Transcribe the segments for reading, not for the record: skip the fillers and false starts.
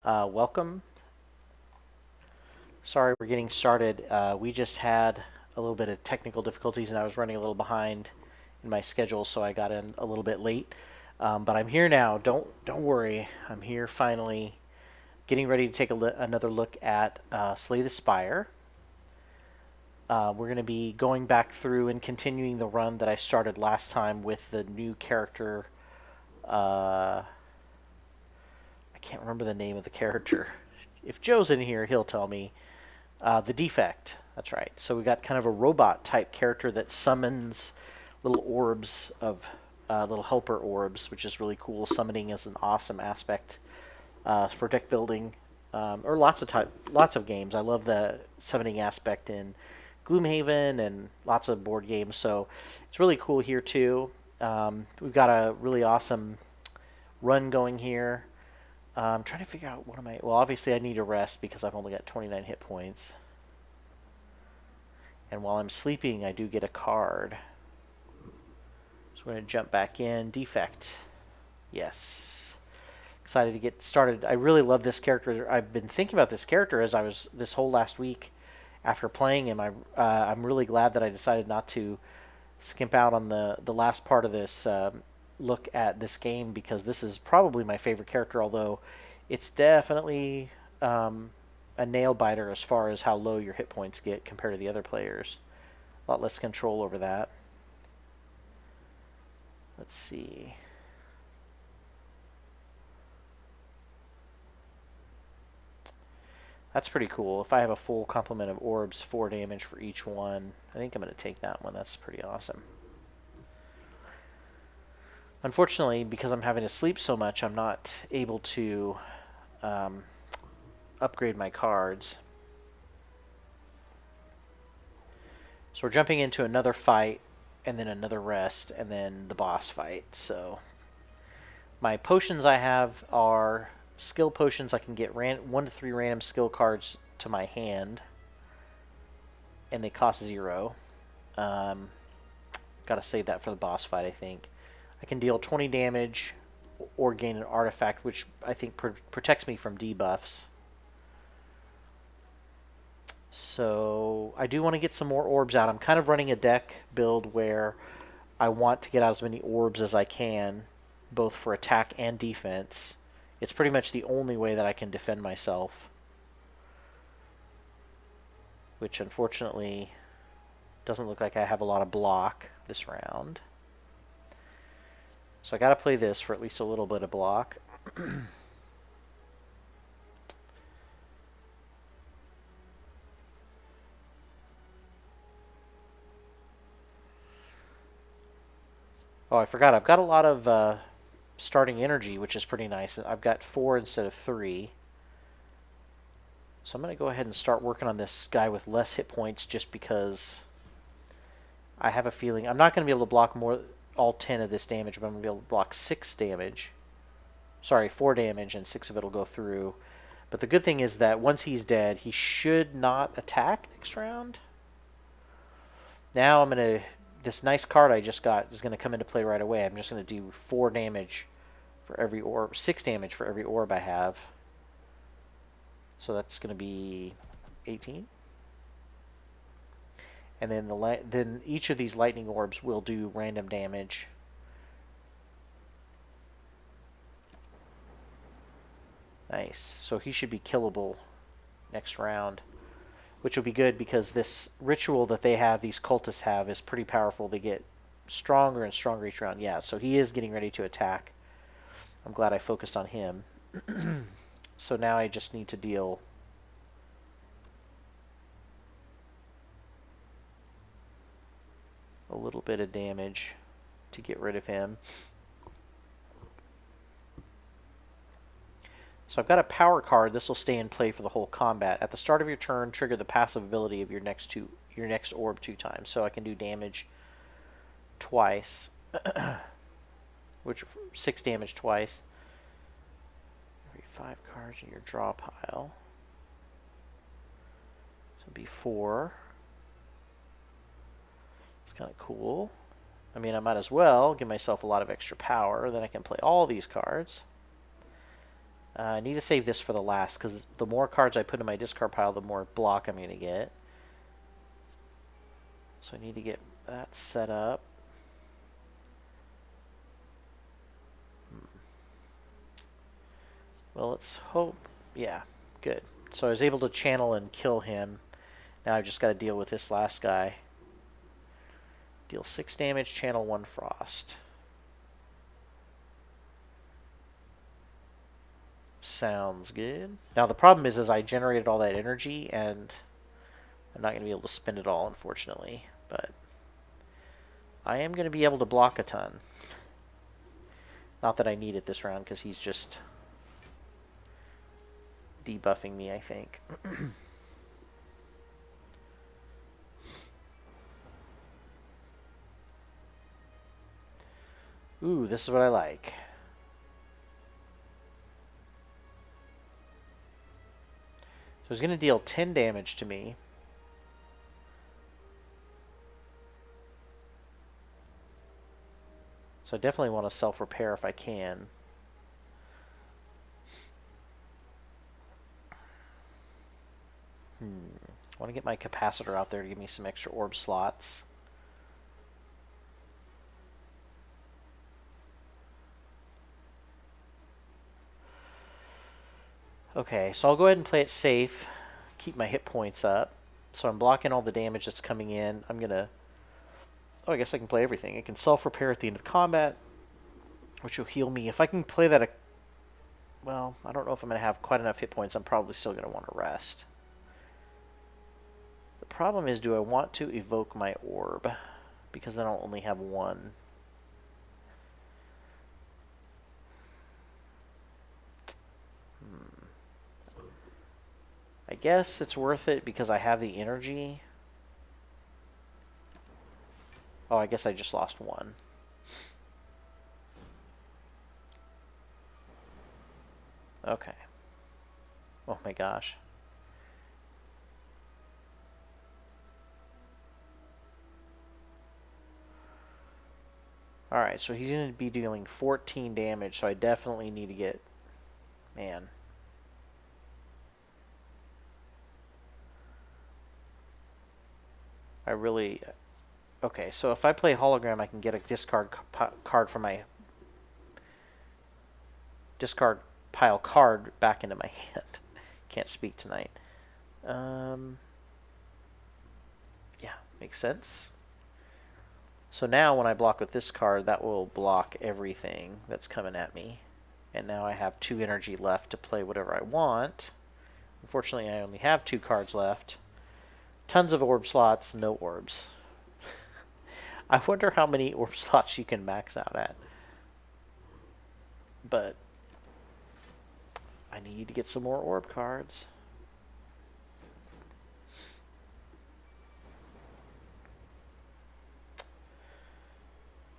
Welcome. Sorry we're getting started. We just had a little bit of technical difficulties and I was running a little behind in my schedule, so I got in a little bit late. But I'm here now. Don't worry. I'm here finally, getting ready to take another look at Slay the Spire. We're going to be going back through and continuing the run that I started last time with the new character. I can't remember the name of the character. If Joe's in here, he'll tell me. The defect. That's right. So we got kind of a robot type character that summons little orbs of little helper orbs, which is really cool. Summoning is an awesome aspect for deck building, or lots of games. I love the summoning aspect in Gloomhaven and lots of board games. So it's really cool here too. We've got a really awesome run going here. I'm trying to figure out what am I. Well, obviously I need a rest because I've only got 29 hit points. And while I'm sleeping, I do get a card. So we're going to jump back in. Defect. Yes. Excited to get started. I really love this character. I've been thinking about this character as I was this whole last week after playing him. I'm really glad that I decided not to skimp out on the last part of this look at this game, because this is probably my favorite character, although it's definitely a nail biter as far as how low your hit points get compared to the other players. A lot less control over that. Let's see. That's pretty cool. If I have a full complement of orbs, 4 damage for each one, I think I'm going to take that one. That's pretty awesome. Unfortunately, because I'm having to sleep so much, I'm not able to upgrade my cards. So we're jumping into another fight, and then another rest, and then the boss fight. So my potions I have are skill potions. I can get 1 to 3 random skill cards to my hand, and they cost 0. Gotta save that for the boss fight, I think. I can deal 20 damage or gain an artifact, which I think protects me from debuffs. So I do want to get some more orbs out. I'm kind of running a deck build where I want to get out as many orbs as I can, both for attack and defense. It's pretty much the only way that I can defend myself, which unfortunately doesn't look like I have a lot of block this round. So I got to play this for at least a little bit of block. Oh, I forgot. I've got a lot of starting energy, which is pretty nice. I've got 4 instead of 3. So I'm going to go ahead and start working on this guy with less hit points, just because I have a feeling I'm not going to be able to block all 10 of this damage, but I'm going to be able to block 6 damage. Sorry, 4 damage, and 6 of it will go through. But the good thing is that once he's dead, he should not attack next round. Now I'm going to... This nice card I just got is going to come into play right away. I'm just going to do 4 damage for every orb, 6 damage for every orb I have. So that's going to be 18. And then each of these lightning orbs will do random damage. Nice. So he should be killable next round, which will be good because this ritual that they have, these cultists have, is pretty powerful. They get stronger and stronger each round. Yeah, so he is getting ready to attack. I'm glad I focused on him. So now I just need to deal a little bit of damage to get rid of him. So I've got a power card. This will stay in play for the whole combat. At the start of your turn, trigger the passive ability of your next orb 2 times. So I can do damage twice, which 6 damage twice. Every 5 cards in your draw pile. So it'd be 4. It's kind of cool. I mean, I might as well give myself a lot of extra power. Then I can play all these cards. I need to save this for the last, because the more cards I put in my discard pile, the more block I'm going to get. So I need to get that set up. Well, let's hope. Yeah, good. So I was able to channel and kill him. Now I've just got to deal with this last guy. Deal 6 damage, channel 1 frost. Sounds good. Now the problem is I generated all that energy, and I'm not going to be able to spend it all, unfortunately. But I am going to be able to block a ton. Not that I need it this round, because he's just debuffing me, I think. Ooh, this is what I like. So he's going to deal 10 damage to me. So I definitely want to self-repair if I can. I want to get my capacitor out there to give me some extra orb slots. Okay, so I'll go ahead and play it safe. Keep my hit points up. So I'm blocking all the damage that's coming in. I'm going to... Oh, I guess I can play everything. I can self-repair at the end of combat, which will heal me. If I can play that... Well, I don't know if I'm going to have quite enough hit points. I'm probably still going to want to rest. The problem is, do I want to evoke my orb? Because then I'll only have one. I guess it's worth it because I have the energy. Oh, I guess I just lost one. Okay. Oh my gosh. Alright, so he's going to be dealing 14 damage, so I definitely need to get... Man. I really... Okay, so if I play hologram, I can get a discard card from my... Discard pile card back into my hand. Can't speak tonight. Yeah, makes sense. So now when I block with this card, that will block everything that's coming at me. And now I have 2 energy left to play whatever I want. Unfortunately, I only have 2 cards left. Tons of orb slots, no orbs. I wonder how many orb slots you can max out at. But I need to get some more orb cards.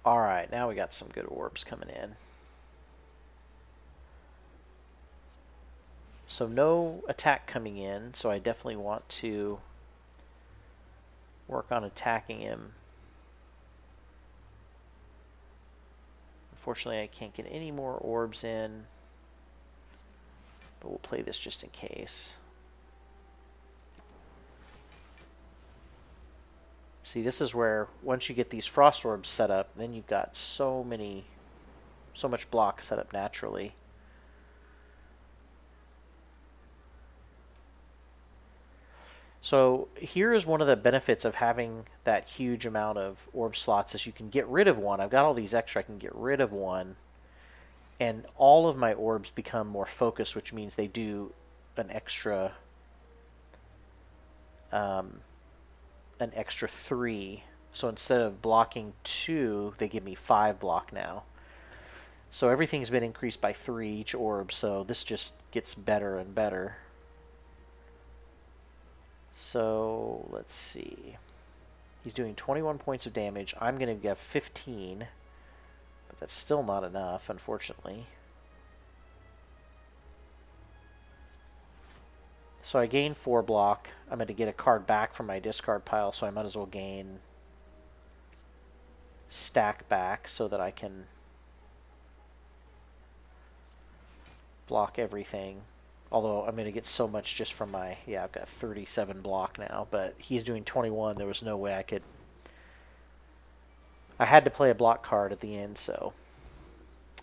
Alright, now we got some good orbs coming in. So no attack coming in, so I definitely want to work on attacking him. Unfortunately, I can't get any more orbs in, but we'll play this just in case. See, this is where once you get these frost orbs set up, then you've got so much block set up naturally. So here is one of the benefits of having that huge amount of orb slots is you can get rid of one. I've got all these extra, I can get rid of one. And all of my orbs become more focused, which means they do an extra 3. So instead of blocking 2, they give me 5 block now. So everything's been increased by 3 each orb, so this just gets better and better. So let's see. He's doing 21 points of damage. I'm going to get 15, but that's still not enough, unfortunately. So I gain 4 block. I'm going to get a card back from my discard pile, so I might as well gain stack back so that I can block everything. Although I'm going to get so much just from my... Yeah, I've got 37 block now, but he's doing 21. There was no way I could... I had to play a block card at the end, so...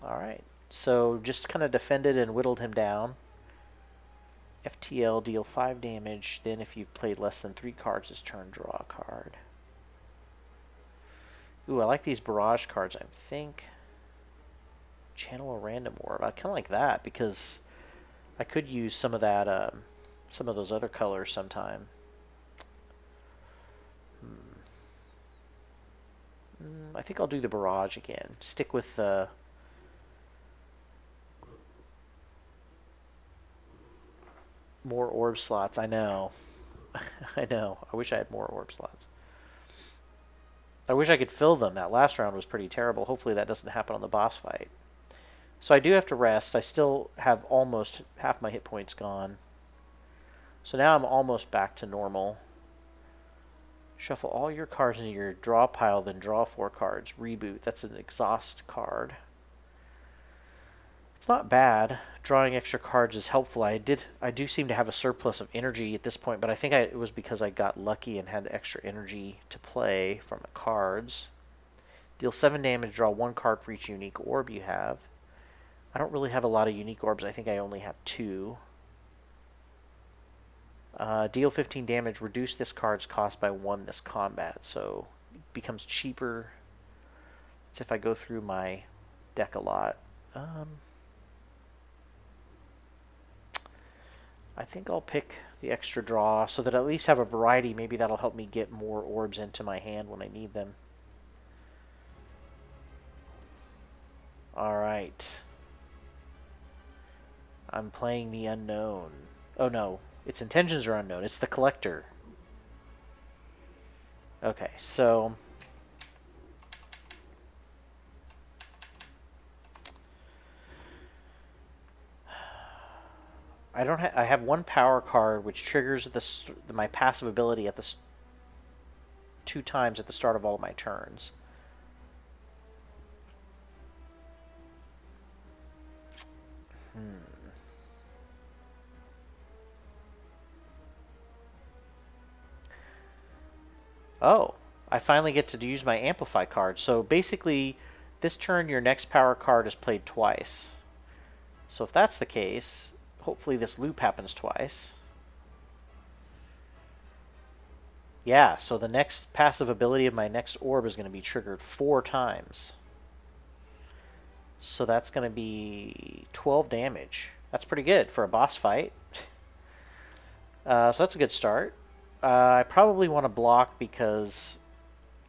Alright, so just kind of defended and whittled him down. FTL, deal 5 damage. Then if you've played less than 3 cards this turn, draw a card. Ooh, I like these barrage cards, I think. Channel a random orb. I kind of like that because I could use some of that, some of those other colors sometime. I think I'll do the barrage again. Stick with the... more orb slots. I know. I know. I wish I had more orb slots. I wish I could fill them. That last round was pretty terrible. Hopefully that doesn't happen on the boss fight. So I do have to rest. I still have almost half my hit points gone. So now I'm almost back to normal. Shuffle all your cards into your draw pile, then draw 4 cards. Reboot. That's an exhaust card. It's not bad. Drawing extra cards is helpful. I do seem to have a surplus of energy at this point, but I think it was because I got lucky and had extra energy to play from the cards. Deal 7 damage, draw 1 card for each unique orb you have. I don't really have a lot of unique orbs. I think I only have 2. Deal 15 damage, reduce this card's cost by 1 this combat, so it becomes cheaper. It's if I go through my deck a lot. I think I'll pick the extra draw so that I at least have a variety. Maybe that'll help me get more orbs into my hand when I need them. Alright. I'm playing the unknown. Oh no, its intentions are unknown. It's the collector. Okay, so... I have 1 power card which triggers my passive ability at the 2 times at the start of all of my turns. Oh, I finally get to use my amplify card. So basically, this turn your next power card is played twice. So if that's the case, hopefully this loop happens twice. Yeah, so the next passive ability of my next orb is going to be triggered 4 times. So that's going to be 12 damage. That's pretty good for a boss fight. So that's a good start. I probably want to block because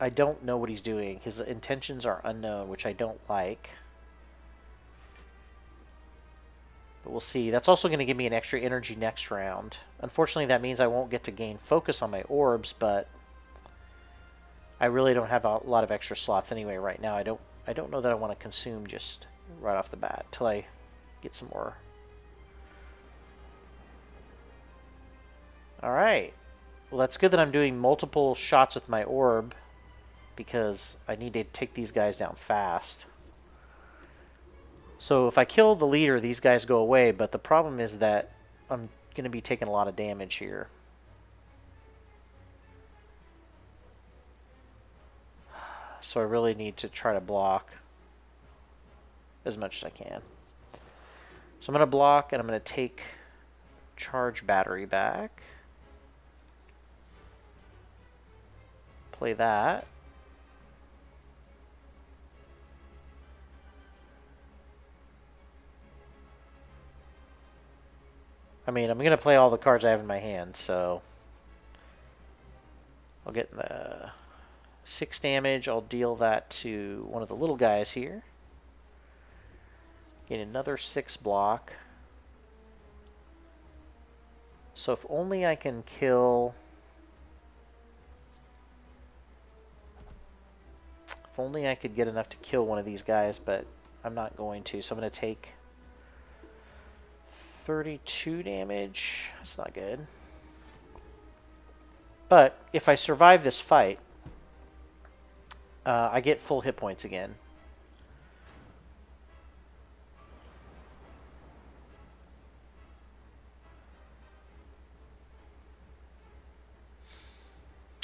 I don't know what he's doing. His intentions are unknown, which I don't like. But we'll see. That's also going to give me an extra energy next round. Unfortunately, that means I won't get to gain focus on my orbs, but I really don't have a lot of extra slots anyway right now. I don't know that I want to consume just right off the bat till I get some more. Alright. Well, that's good that I'm doing multiple shots with my orb because I need to take these guys down fast. So if I kill the leader, these guys go away, but the problem is that I'm going to be taking a lot of damage here. So I really need to try to block as much as I can. So I'm going to block and I'm going to take charge battery back. Play that. I mean, I'm going to play all the cards I have in my hand, so I'll get the 6 damage. I'll deal that to one of the little guys here. Get another 6 block. So if only I can kill... If only I could get enough to kill one of these guys, but I'm not going to. So I'm going to take 32 damage. That's not good. But if I survive this fight, I get full hit points again.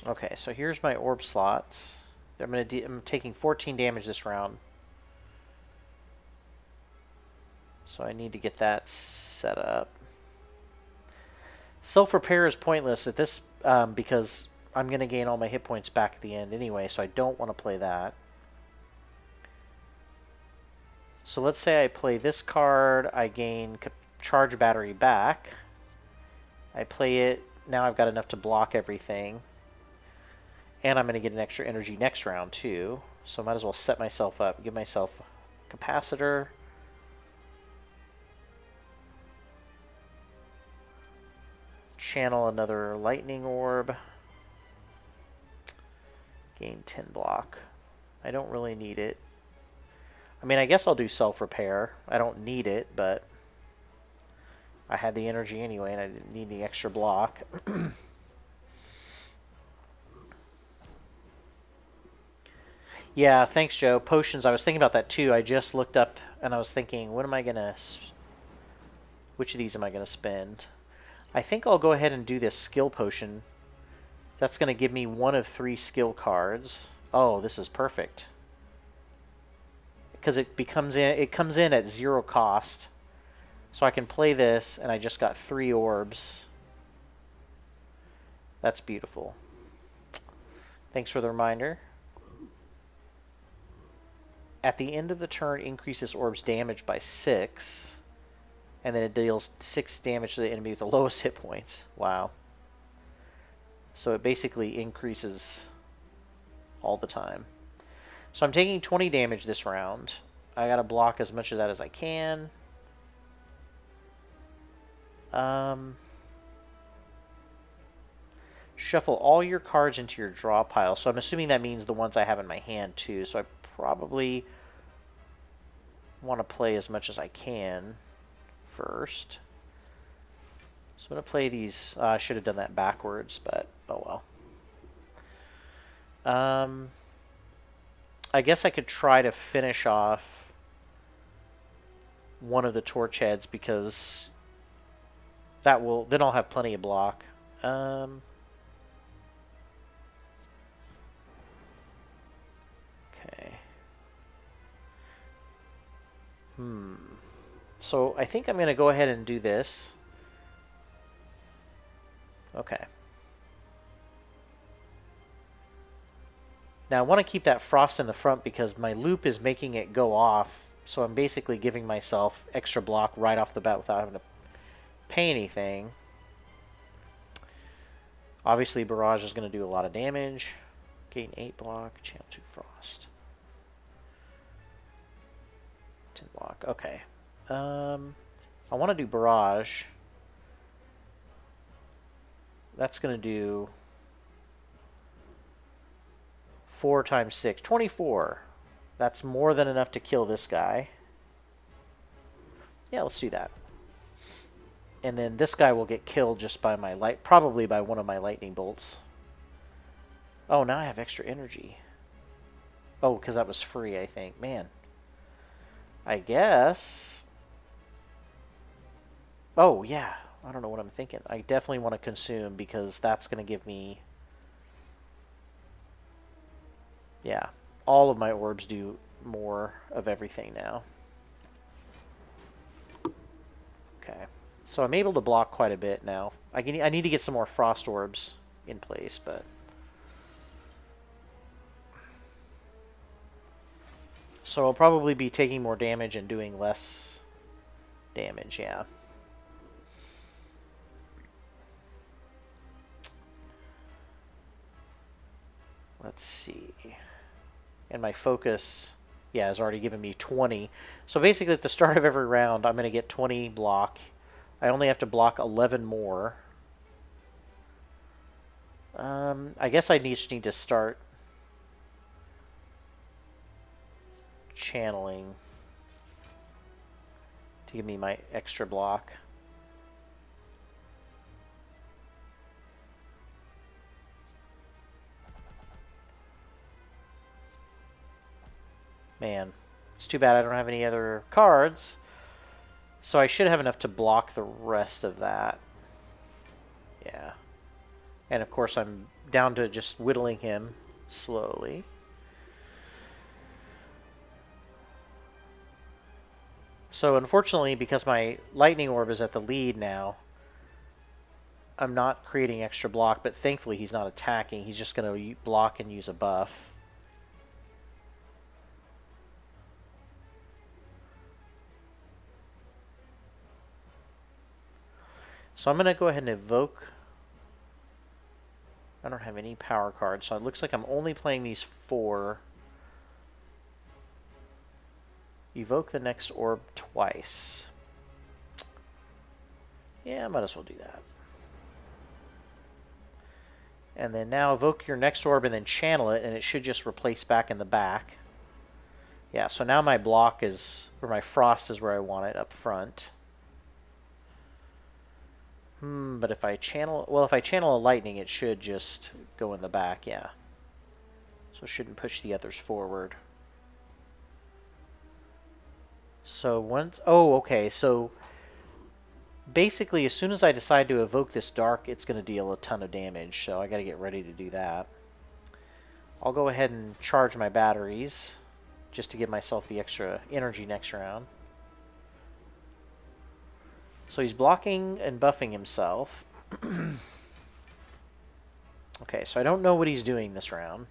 Okay, so here's my orb slots. I'm taking 14 damage this round. So I need to get that set up. Self-repair is pointless at this because I'm going to gain all my hit points back at the end anyway, so I don't want to play that. So let's say I play this card, I gain charge battery back. I play it, now I've got enough to block everything. And I'm going to get an extra energy next round too. So I might as well set myself up, give myself a capacitor. Channel another lightning orb. Gain 10 block. I don't really need it. I mean, I guess I'll do self-repair. I don't need it, but I had the energy anyway, and I didn't need the extra block. Yeah, thanks, Joe. Potions, I was thinking about that too. I just looked up, and I was thinking, what am I going to... Which of these am I going to spend? I think I'll go ahead and do this skill potion. That's going to give me 1 of 3 skill cards. Oh, this is perfect. Because it comes in at 0 cost. So I can play this, and I just got 3 orbs. That's beautiful. Thanks for the reminder. At the end of the turn, increases orb's damage by 6. And then it deals 6 damage to the enemy with the lowest hit points. Wow. So it basically increases all the time. So I'm taking 20 damage this round. I gotta block as much of that as I can. Shuffle all your cards into your draw pile. So I'm assuming that means the ones I have in my hand too. So I probably want to play as much as I can first. So I'm going to play these. I should have done that backwards, but oh well. I guess I could try to finish off one of the torch heads because that will... Then I'll have plenty of block. Okay. So I think I'm going to go ahead and do this. Okay. Now I want to keep that frost in the front because my loop is making it go off. So I'm basically giving myself extra block right off the bat without having to pay anything. Obviously barrage is going to do a lot of damage. Gain 8 block, channel 2 frost. 10 block, okay. I want to do barrage. That's going to do 4 times 6, 24. That's more than enough to kill this guy. Yeah, let's do that. And then this guy will get killed just by my probably by one of my lightning bolts. Oh, now I have extra energy. Oh, because that was free, I think. Man. I guess... Oh, yeah. I don't know what I'm thinking. I definitely want to consume because that's going to give me... Yeah. All of my orbs do more of everything now. Okay. So I'm able to block quite a bit now. I need to get some more frost orbs in place, but... So I'll probably be taking more damage and doing less damage, yeah. Let's see. And my focus, yeah, has already given me 20. So basically at the start of every round, I'm going to get 20 block. I only have to block 11 more. I guess I just need to start channeling to give me my extra block. Man, it's too bad I don't have any other cards. So I should have enough to block the rest of that. Yeah. And of course I'm down to just whittling him slowly. So unfortunately, because my lightning orb is at the lead now, I'm not creating extra block, but thankfully he's not attacking. He's just going to block and use a buff. So I'm going to go ahead and evoke. I don't have any power cards, so it looks like I'm only playing these 4. Evoke the next orb twice. Yeah, I might as well do that. And then now evoke your next orb and then channel it, and it should just replace back in the back. Yeah, so now my block is, or my frost is where I want it, up front. But if I channel, well, if I channel a lightning, it should just go in the back, yeah. So it shouldn't push the others forward. So once, oh, okay, so basically as soon as I decide to evoke this dark, it's going to deal a ton of damage, so I got to get ready to do that. I'll go ahead and charge my batteries just to give myself the extra energy next round. So he's blocking and buffing himself. Okay, so I don't know what he's doing this round.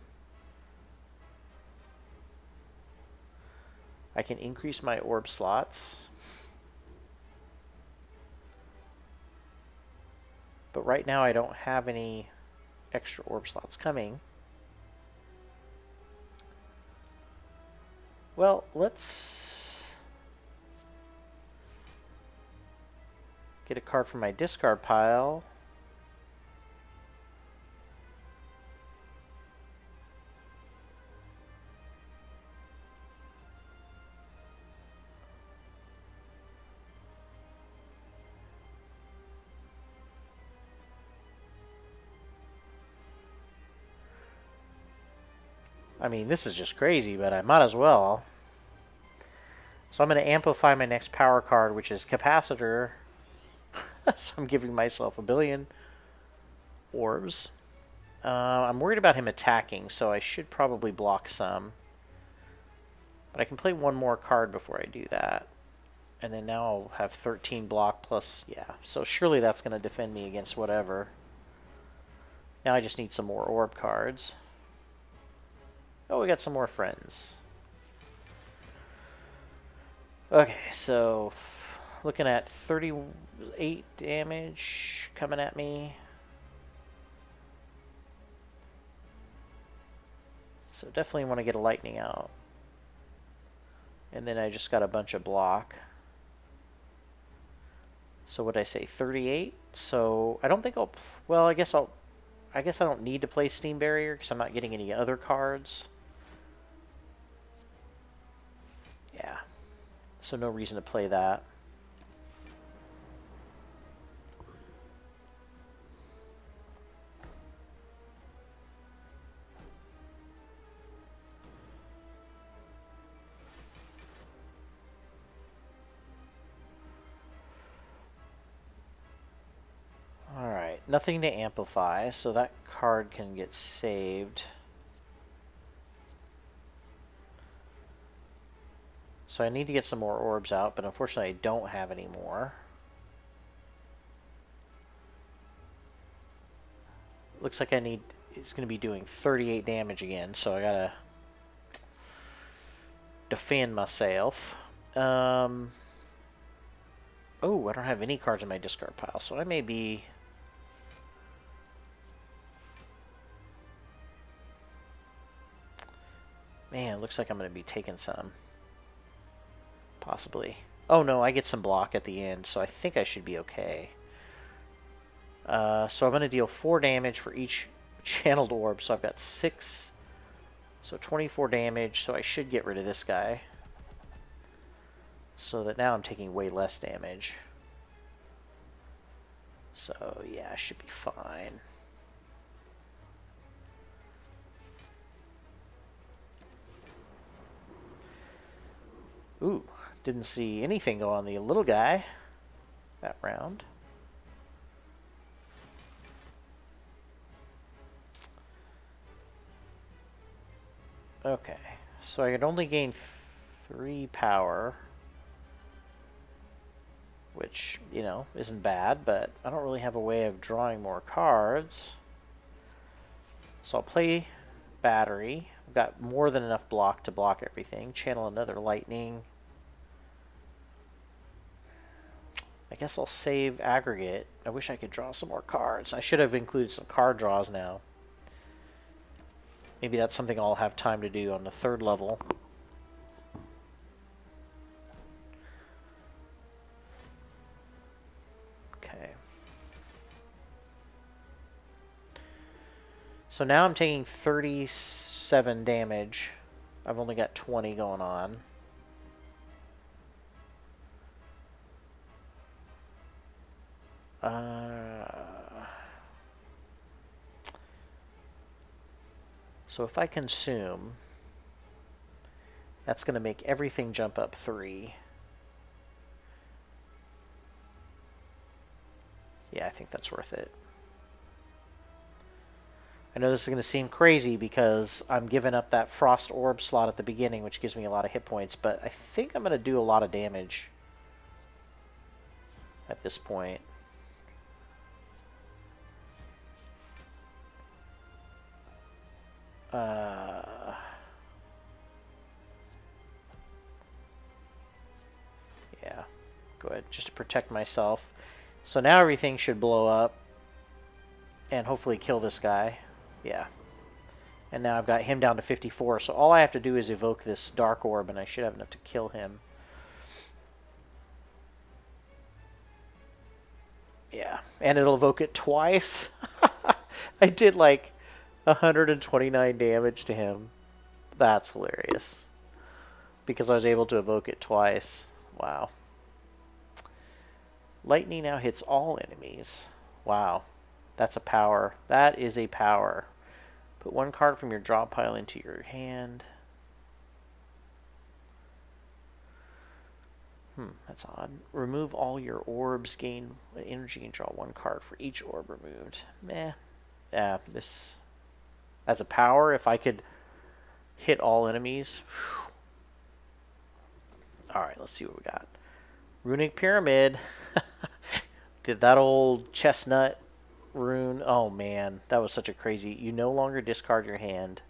I can increase my orb slots. But right now I don't have any extra orb slots coming. Well, let's get a card from my discard pile. I mean, this is just crazy, but I might as well. So I'm going to amplify my next power card, which is Capacitor. So I'm giving myself 1 billion orbs. I'm worried about him attacking, so I should probably block some. But I can play one more card before I do that. And then now I'll have 13 block plus, yeah. So surely that's going to defend me against whatever. Now I just need some more orb cards. Oh, we got some more friends. Okay, so looking at 38 damage coming at me. So definitely want to get a lightning out. And then I just got a bunch of block. So what did I say, 38? So I don't think I'll, well, I guess I don't need to play Steam Barrier because I'm not getting any other cards. Yeah. So no reason to play that. Alright, nothing to amplify, so that card can get saved. So I need to get some more orbs out, but unfortunately I don't have any more. Looks like it's going to be doing 38 damage again, so I gotta defend myself. Oh, I don't have any cards in my discard pile, so I may be... Man, it looks like I'm going to be taking some. Possibly. Oh no, I get some block at the end, so I think I should be okay. So I'm going to deal 4 damage for each channeled orb, so I've got 6. So 24 damage, so I should get rid of this guy. So that now I'm taking way less damage. So yeah, I should be fine. Ooh, didn't see anything go on the little guy that round. Okay, so I could only gain 3 power, which, you know, isn't bad, but I don't really have a way of drawing more cards. So I'll play battery. I've got more than enough block to block everything. Channel another lightning. I guess I'll save aggregate. I wish I could draw some more cards. I should have included some card draws now. Maybe that's something I'll have time to do on the 3rd level. Okay. So now I'm taking 37 damage. I've only got 20 going on. So if I consume, that's going to make everything jump up 3. Yeah, I think that's worth it. I know this is going to seem crazy because I'm giving up that Frost Orb slot at the beginning, which gives me a lot of hit points, but I think I'm going to do a lot of damage at this point. Yeah, go ahead, just to protect myself. So now everything should blow up and hopefully kill this guy. Yeah. And now I've got him down to 54, so all I have to do is evoke this Dark Orb and I should have enough to kill him. Yeah, and it'll evoke it twice. I did like 129 damage to him. That's hilarious. Because I was able to evoke it twice. Wow. Lightning now hits all enemies. Wow. That's a power. That is a power. Put 1 card from your draw pile into your hand. That's odd. Remove all your orbs, gain energy, and draw 1 card for each orb removed. Meh. Yeah, this... As a power, if I could hit all enemies... Alright, let's see what we got. Runic Pyramid. Did that old chestnut rune... Oh, man. That was such a crazy... You no longer discard your hand.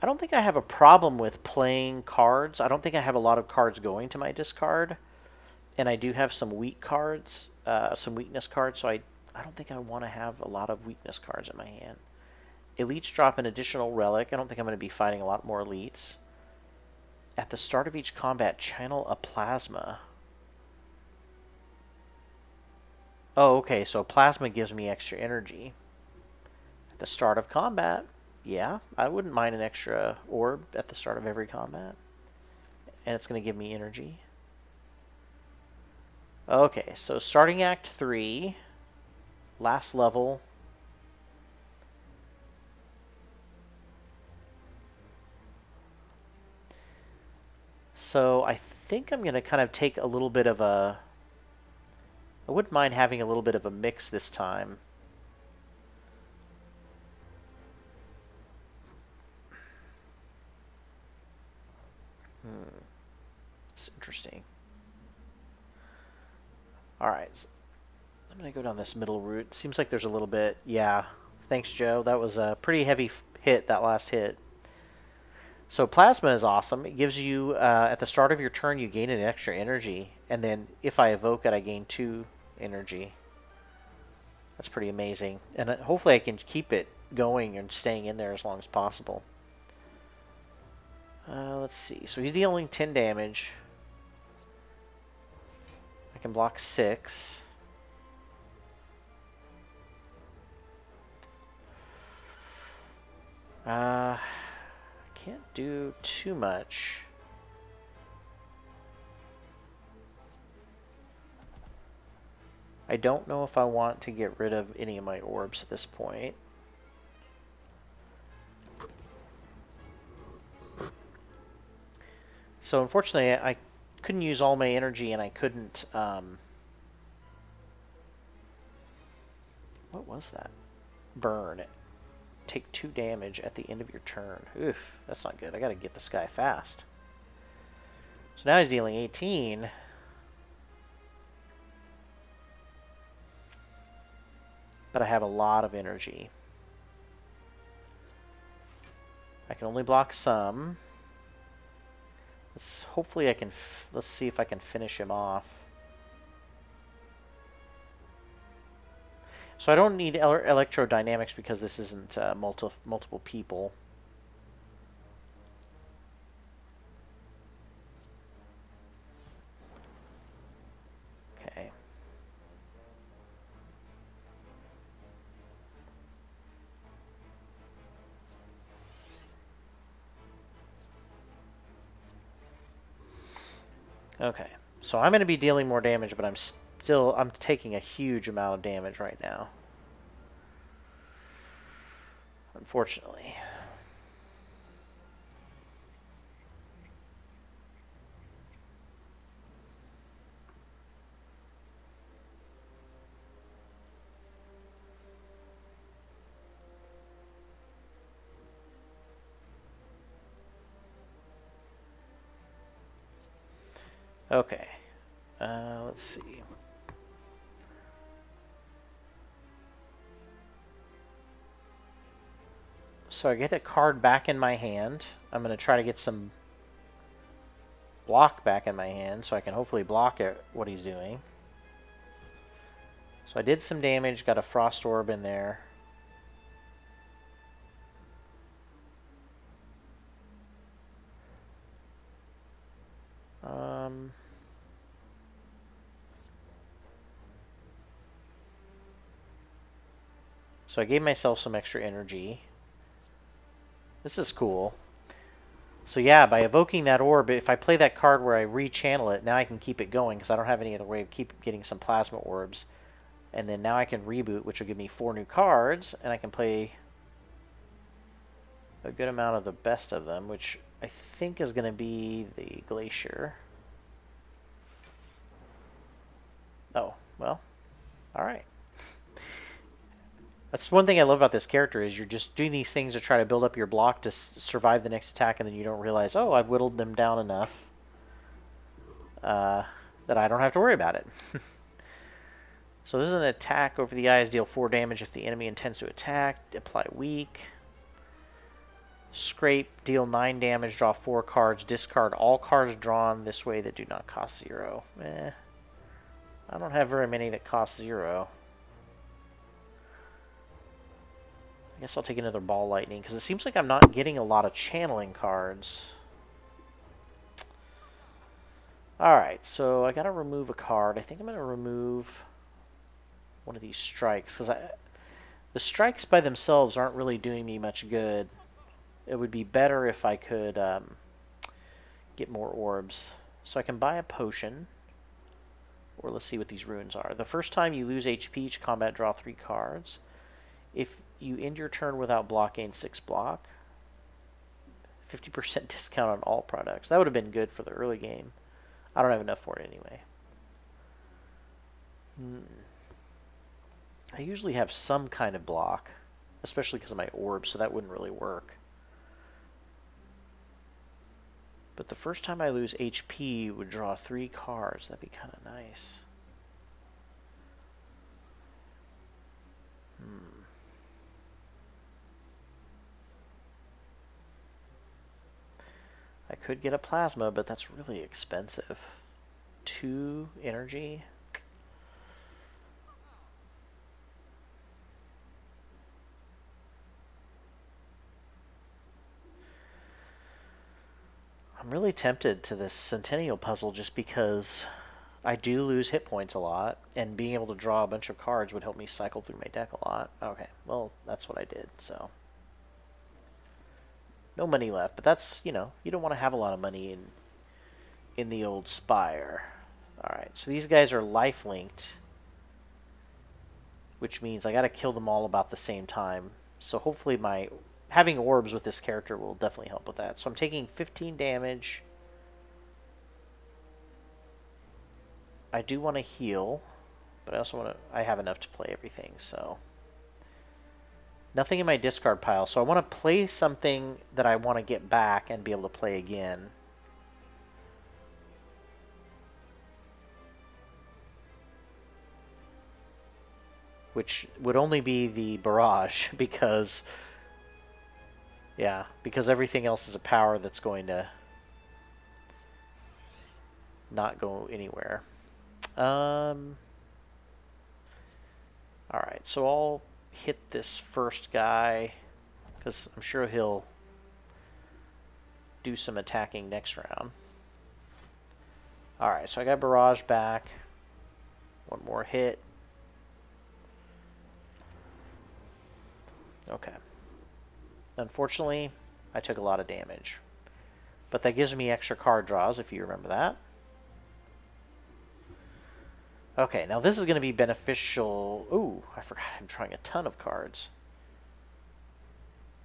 I don't think I have a problem with playing cards. I don't think I have a lot of cards going to my discard. And I do have some weak cards, some weakness cards, so I don't think I want to have a lot of weakness cards in my hand. Elites drop an additional relic. I don't think I'm going to be fighting a lot more elites. At the start of each combat, channel a plasma. Oh, okay, so plasma gives me extra energy. At the start of combat. Yeah, I wouldn't mind an extra orb at the start of every combat. And it's going to give me energy. Okay, so starting Act 3. Last level. So I think I'm going to kind of take a little bit of a... I wouldn't mind having a little bit of a mix this time. It's interesting. Alright. I'm going to go down this middle route. Seems like there's a little bit... Yeah. Thanks, Joe. That was a pretty heavy hit, that last hit. So Plasma is awesome. It gives you... at the start of your turn, you gain an extra energy. And then if I evoke it, I gain 2 energy. That's pretty amazing. And hopefully I can keep it going and staying in there as long as possible. Let's see. So he's dealing 10 damage. I can block 6. I can't do too much. I don't know if I want to get rid of any of my orbs at this point. So unfortunately, I couldn't use all my energy, and I couldn't... what was that? Burn. take 2 damage at the end of your turn. Oof, that's not good. I gotta get this guy fast. So now he's dealing 18. But I have a lot of energy. I can only block some. Hopefully I can, let's see if I can finish him off. So I don't need electrodynamics because this isn't multiple people. Okay. Okay. So I'm going to be dealing more damage, but I'm taking a huge amount of damage right now. Unfortunately. Okay. Let's see. So I get a card back in my hand. I'm going to try to get some block back in my hand so I can hopefully block what he's doing. So I did some damage, got a frost orb in there. So I gave myself some extra energy. This is cool. So yeah, by evoking that orb, if I play that card where I rechannel it, now I can keep it going because I don't have any other way of keep getting some plasma orbs. And then now I can reboot, which will give me 4 new cards, and I can play a good amount of the best of them, which I think is going to be the Glacier. Oh, well, alright. That's one thing I love about this character is you're just doing these things to try to build up your block to survive the next attack, and then you don't realize, oh, I've whittled them down enough that I don't have to worry about it. So this is an attack over the eyes, deal 4 damage if the enemy intends to attack, apply weak. Scrape, deal 9 damage, draw 4 cards, discard all cards drawn this way that do not cost 0. I don't have very many that cost 0. I guess I'll take another Ball Lightning, because it seems like I'm not getting a lot of channeling cards. Alright, so I gotta remove a card. I think I'm gonna remove one of these strikes, because the strikes by themselves aren't really doing me much good. It would be better if I could get more orbs. So I can buy a potion, or let's see what these runes are. The first time you lose HP each combat, draw 3 cards. If you end your turn without block, gain 6 block. 50% discount on all products. That would have been good for the early game. I don't have enough for it anyway. I usually have some kind of block, especially because of my orbs, so that wouldn't really work. But the first time I lose HP would draw 3 cards. That'd be kind of nice. I could get a plasma, but that's really expensive. 2 energy. I'm really tempted to this Centennial puzzle just because I do lose hit points a lot, and being able to draw a bunch of cards would help me cycle through my deck a lot. Okay, well, that's what I did, so. No money left, but that's, you know, you don't want to have a lot of money in the old Spire. Alright, so these guys are life-linked, which means I gotta kill them all about the same time. So hopefully having orbs with this character will definitely help with that. So I'm taking 15 damage. I do want to heal, but I also I have enough to play everything, so. Nothing in my discard pile, so I want to play something that I want to get back and be able to play again. Which would only be the barrage, because... yeah, because everything else is a power that's going to not go anywhere. Alright, so I'll hit this first guy, because I'm sure he'll do some attacking next round. Alright, so I got barrage back. One more hit. Okay. Unfortunately, I took a lot of damage. But that gives me extra card draws, if you remember that. Okay, now this is going to be beneficial. Ooh, I forgot I'm drawing a ton of cards.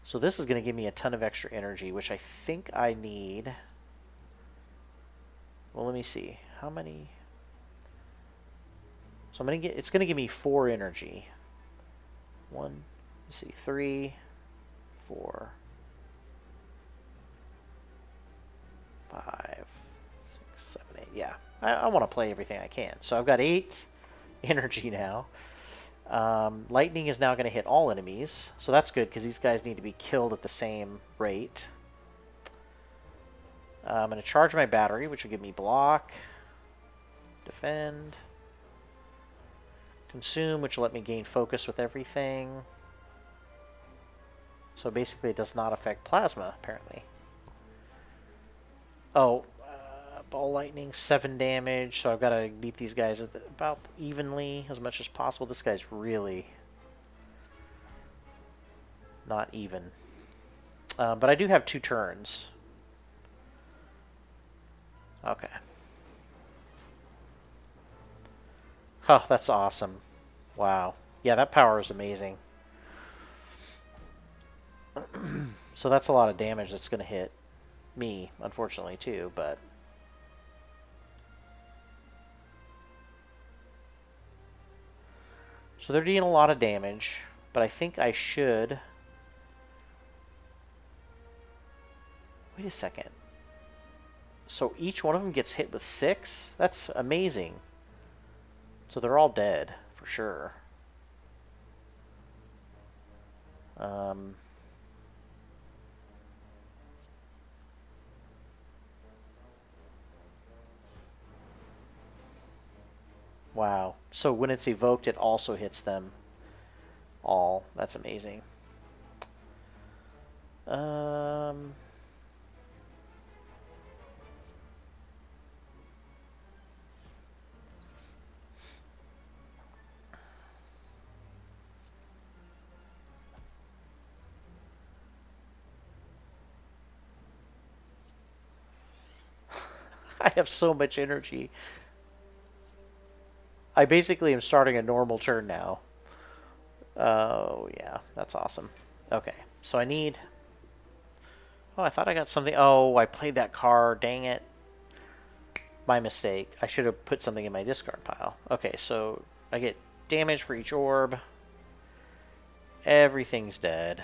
So this is going to give me a ton of extra energy, which I think I need. Well, let me see. How many? So I'm going to get, it's going to give me 4 energy. 1, let's see, 3, 4, 5, 6, 7, 8. Yeah, I want to play everything I can. So I've got 8 energy now. Lightning is now going to hit all enemies, so that's good because these guys need to be killed at the same rate. I'm going to charge my battery, which will give me block, defend, consume, which will let me gain focus with everything. So basically it does not affect plasma, apparently. Oh, ball lightning, 7 damage, so I've got to beat these guys about evenly as much as possible. This guy's really not even. But I do have 2 turns. Okay. Oh, that's awesome. Wow. Yeah, that power is amazing. So that's a lot of damage that's going to hit me, unfortunately, too, but... So they're dealing a lot of damage, but I think I should... Wait a second. So each one of them gets hit with 6? That's amazing. So they're all dead, for sure. Wow. So when it's evoked, it also hits them all. That's amazing. I have so much energy. I basically am starting a normal turn now. Oh, yeah. That's awesome. Okay. So I need... Oh, I thought I got something. Oh, I played that card. Dang it. My mistake. I should have put something in my discard pile. Okay, so I get damage for each orb. Everything's dead.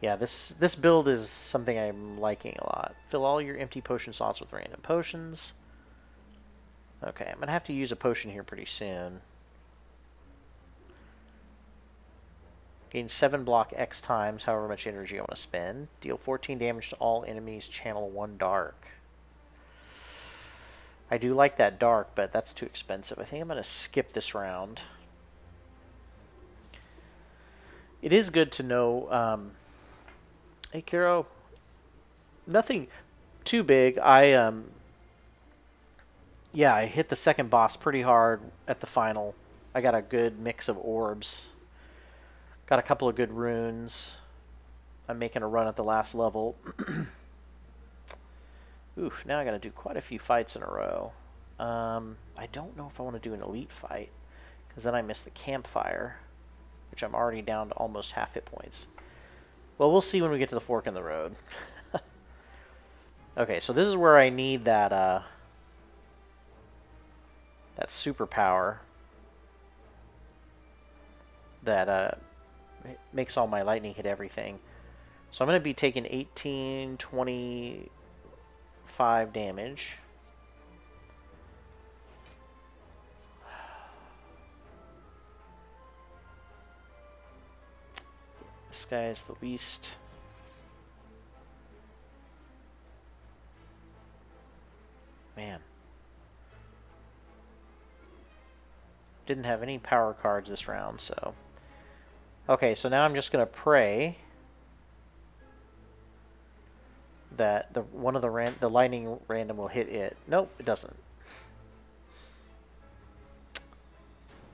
Yeah, this build is something I'm liking a lot. Fill all your empty potion slots with random potions. Okay, I'm going to have to use a potion here pretty soon. Gain 7 block X times, however much energy I want to spend. Deal 14 damage to all enemies, channel 1 dark. I do like that dark, but that's too expensive. I think I'm going to skip this round. It is good to know... Hey, Kiro. Nothing too big. Yeah, I hit the second boss pretty hard at the final. I got a good mix of orbs. Got a couple of good runes. I'm making a run at the last level. Oof, now I gotta do quite a few fights in a row. I don't know if I want to do an elite fight, because then I miss the campfire, which I'm already down to almost half hit points. Well, we'll see when we get to the fork in the road. Okay, so this is where I need that, that superpower that makes all my lightning hit everything. So I'm going to be taking 18, 25 damage. This guy is the least. Man. Didn't have any power cards this round, so. Okay, so now I'm just going to pray that one of the lightning random will hit it. Nope, it doesn't.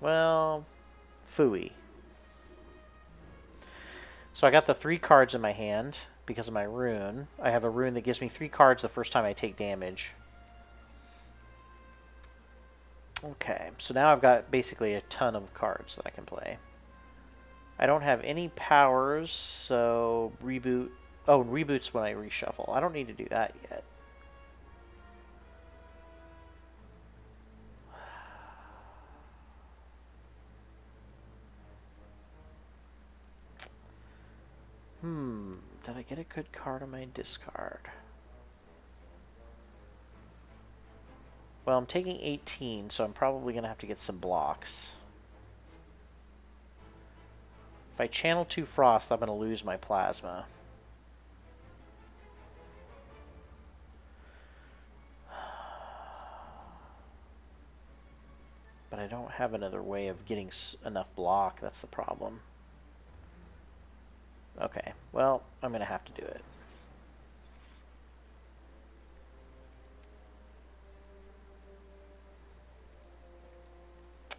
Well, phooey. So I got the 3 cards in my hand because of my rune. I have a rune that gives me 3 cards the first time I take damage. Okay, so now I've got basically a ton of cards that I can play. I don't have any powers, so reboot. Oh, reboots when I reshuffle. I don't need to do that yet. Did I get a good card on my discard? Well, I'm taking 18, so I'm probably going to have to get some blocks. If I channel 2 Frost, I'm going to lose my plasma. But I don't have another way of getting enough block, that's the problem. Okay, well, I'm going to have to do it.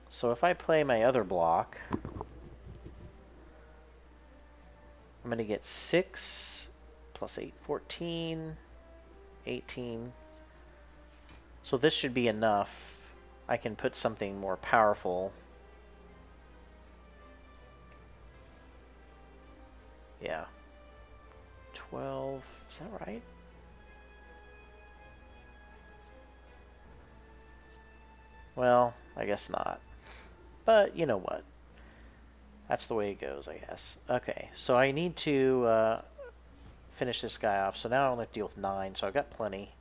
So if I play my other block, I'm going to get 6 plus 8, 14, 18. So this should be enough. I can put something more powerful. Yeah. 12. Is that right? Well, I guess not. But you know what? That's the way it goes, I guess. Okay, so I need to finish this guy off. So now I only have to deal with 9, so I've got plenty.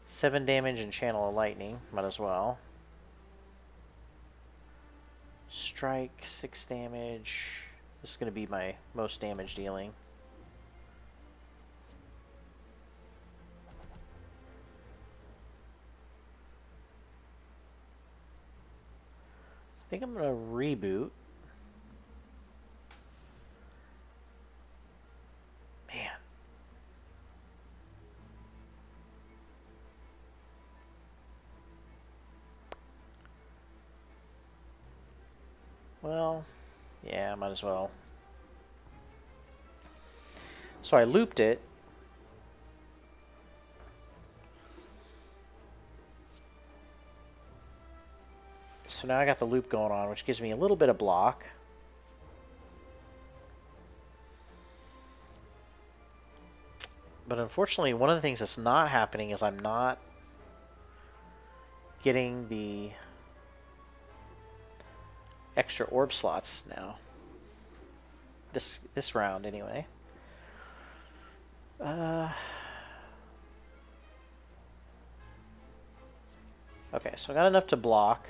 Seven damage and channel of lightning, might as well. Strike, 6 damage. This is going to be my most damage dealing. I think I'm going to reboot. Man. Well, yeah, might as well. So I looped it. So now I got the loop going on, which gives me a little bit of block. But unfortunately, one of the things that's not happening is I'm not getting the extra orb slots now. This round, anyway. Okay, so I got enough to block.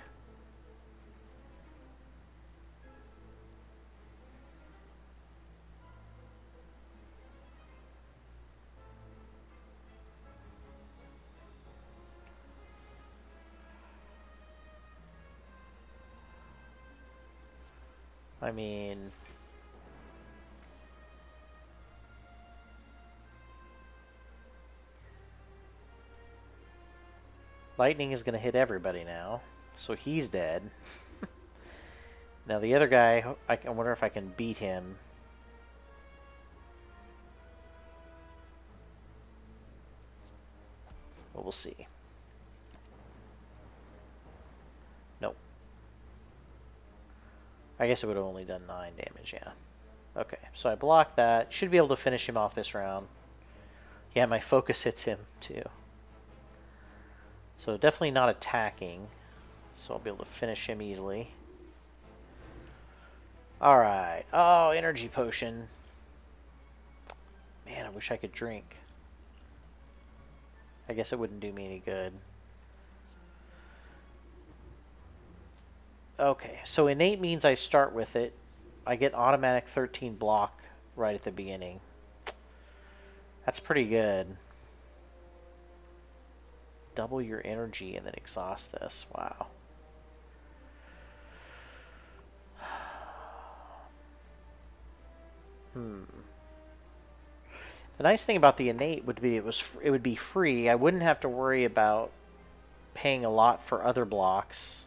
I mean, lightning is going to hit everybody now, so he's dead. Now the other guy, I wonder if I can beat him. Well, we'll see. Nope. I guess it would have only done 9 damage, yeah. Okay, so I block that. Should be able to finish him off this round. Yeah, my focus hits him too. So definitely not attacking. So I'll be able to finish him easily. Alright. Oh, energy potion. Man, I wish I could drink. I guess it wouldn't do me any good. Okay, so innate means I start with it. I get automatic 13 block right at the beginning. That's pretty good. Double your energy and then exhaust this. Wow. The nice thing about the innate would be it would be free. I wouldn't have to worry about paying a lot for other blocks.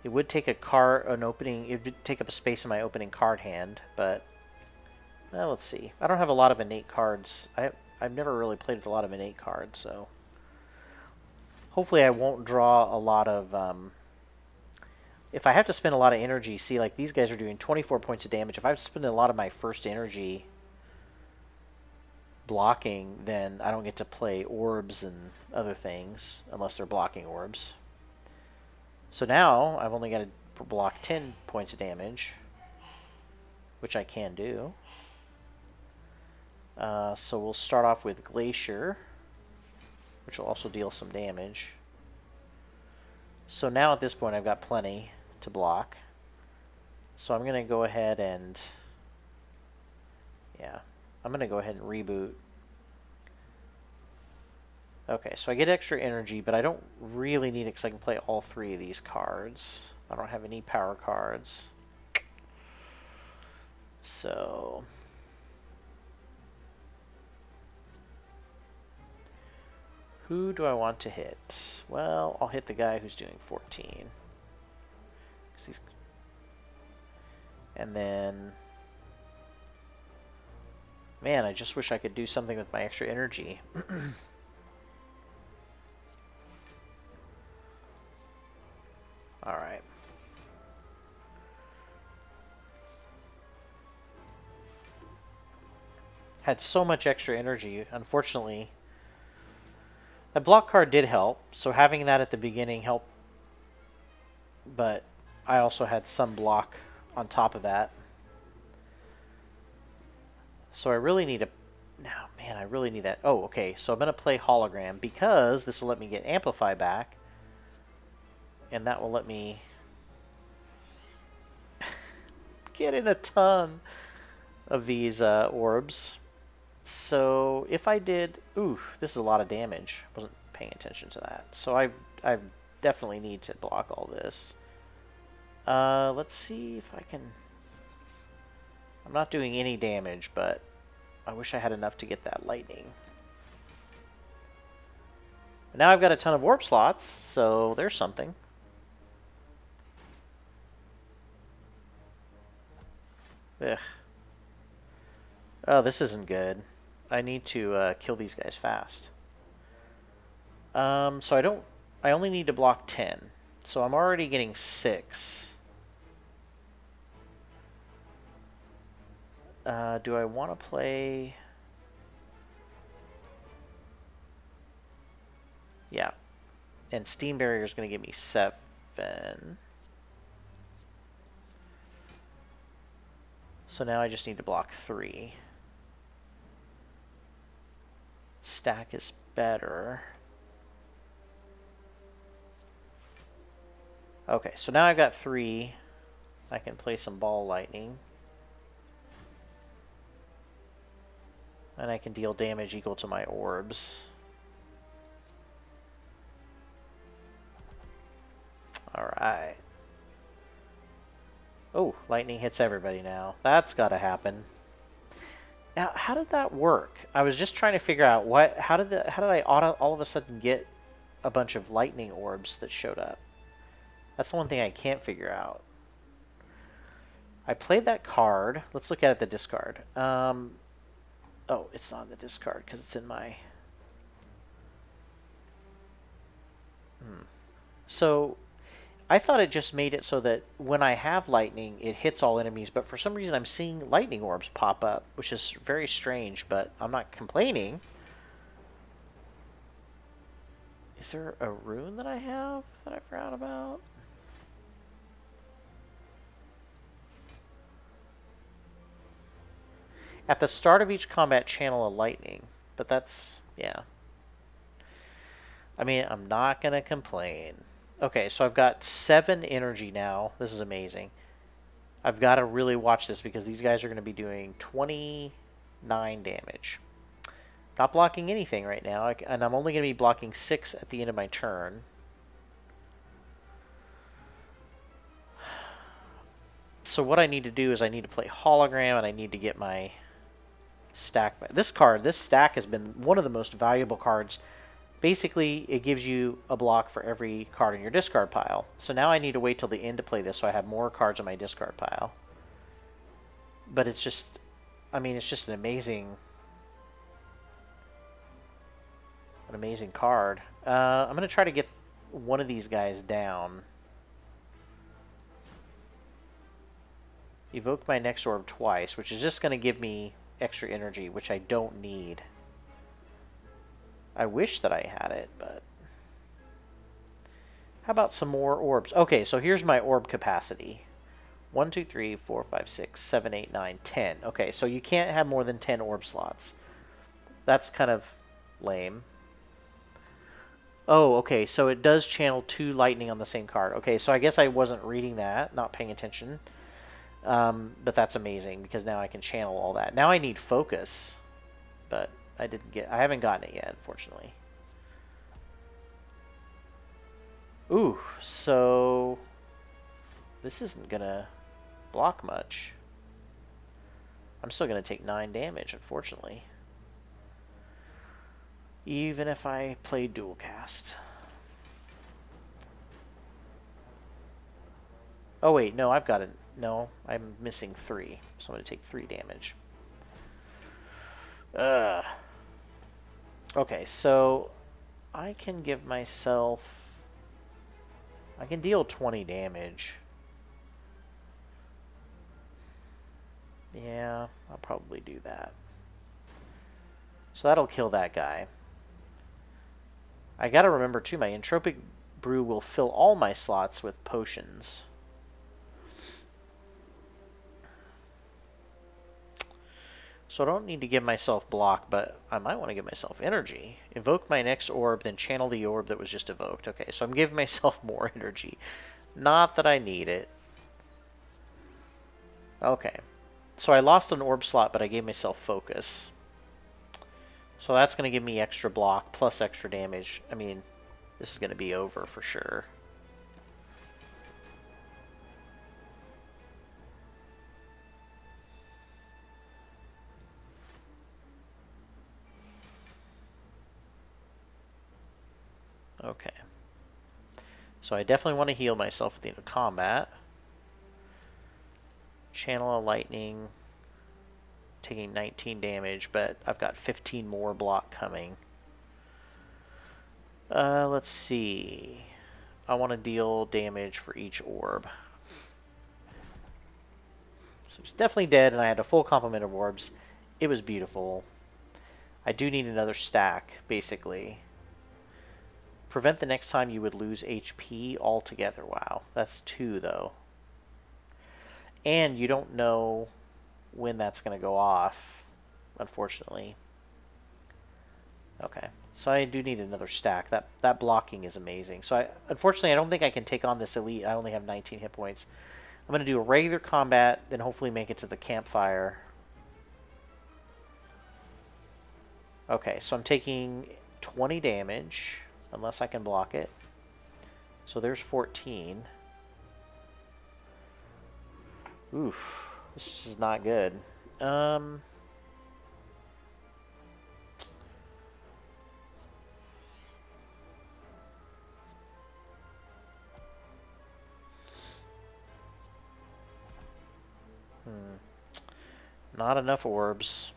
It would take it would take up a space in my opening card hand, but well, let's see. I don't have a lot of innate cards. I've never really played with a lot of innate cards, so hopefully I won't draw a lot of if I have to spend a lot of energy, see, like these guys are doing 24 points of damage. If I have to spend a lot of my first energy blocking, then I don't get to play orbs and other things unless they're blocking orbs. So now I've only got to block 10 points of damage, which I can do. So we'll start off with Glacier, which will also deal some damage. So now at this point I've got plenty to block. So I'm going to go ahead and I'm going to go ahead and reboot. Okay, so I get extra energy, but I don't really need it because I can play all three of these cards. I don't have any power cards. So who do I want to hit? Well, I'll hit the guy who's doing 14. And then man, I just wish I could do something with my extra energy. Alright. Had so much extra energy. Unfortunately, that block card did help, so having that at the beginning helped. But I also had some block on top of that. So I really need a... Now, man, I really need that. Oh, okay, so I'm going to play Hologram because this will let me get Amplify back. And that will let me get in a ton of these orbs. So if I did... Ooh, this is a lot of damage. Wasn't paying attention to that. So I definitely need to block all this. Let's see if I can... I'm not doing any damage, but I wish I had enough to get that lightning. Now I've got a ton of warp slots, so there's something. Ugh. Oh, this isn't good. I need to kill these guys fast. So I only need to block 10. So I'm already getting 6. Do I want to play... Yeah. And Steam Barrier is going to give me 7. So now I just need to block 3. Stack is better. Okay, so now I've got 3. I can play some ball lightning. And I can deal damage equal to my orbs. Alright. Oh, lightning hits everybody now. That's gotta happen. Now, how did that work? I was just trying to figure out how did I all of a sudden get a bunch of lightning orbs that showed up? That's the one thing I can't figure out. I played that card. Let's look at the discard. Oh, it's not in the discard because it's in my... So, I thought it just made it so that when I have lightning, it hits all enemies, but for some reason I'm seeing lightning orbs pop up, which is very strange, but I'm not complaining. Is there a rune that I have that I forgot about? At the start of each combat, channel a lightning, but that's, yeah. I mean, I'm not going to complain. Okay, so I've got 7 energy now. This is amazing. I've got to really watch this because these guys are going to be doing 29 damage. Not blocking anything right now, and I'm only going to be blocking 6 at the end of my turn. So what I need to do is I need to play hologram, and I need to get my stack. This stack has been one of the most valuable cards. Basically, it gives you a block for every card in your discard pile. So now I need to wait till the end to play this so I have more cards on my discard pile. But it's just, I mean, it's just an amazing card. I'm going to try to get one of these guys down. Evoke my next orb twice, which is just going to give me extra energy, which I don't need. I wish that I had it, but... How about some more orbs? Okay, so here's my orb capacity. 1, 2, 3, 4, 5, 6, 7, 8, 9, 10. Okay, so you can't have more than 10 orb slots. That's kind of lame. Oh, okay, so it does channel 2 lightning on the same card. Okay, so I guess I wasn't reading that, not paying attention. But that's amazing, because now I can channel all that. Now I need focus, but I haven't gotten it yet, unfortunately. Ooh, so this isn't gonna block much. I'm still gonna take 9 damage, unfortunately. Even if I play dual cast. Oh wait, no, I've got it. No, I'm missing 3, so I'm gonna take 3 damage. Okay, so I can give myself... I can deal 20 damage. Yeah, I'll probably do that. So that'll kill that guy. I gotta remember too, my entropic brew will fill all my slots with potions. So I don't need to give myself block, but I might want to give myself energy. Evoke my next orb, then channel the orb that was just evoked. Okay, so I'm giving myself more energy. Not that I need it. Okay. So I lost an orb slot, but I gave myself focus. So that's going to give me extra block plus extra damage. I mean, this is going to be over for sure. Okay. So I definitely want to heal myself at the end of combat. Channel a lightning. Taking 19 damage, but I've got 15 more block coming. Let's see. I want to deal damage for each orb. So it's definitely dead, and I had a full complement of orbs. It was beautiful. I do need another stack, basically. Prevent the next time you would lose HP altogether. Wow, that's 2, though. And you don't know when that's going to go off, unfortunately. Okay, so I do need another stack. That blocking is amazing. So unfortunately, I don't think I can take on this elite. I only have 19 hit points. I'm going to do a regular combat, then hopefully make it to the campfire. Okay, so I'm taking 20 damage, unless I can block it. So there's 14. Oof. This is not good. Not enough orbs.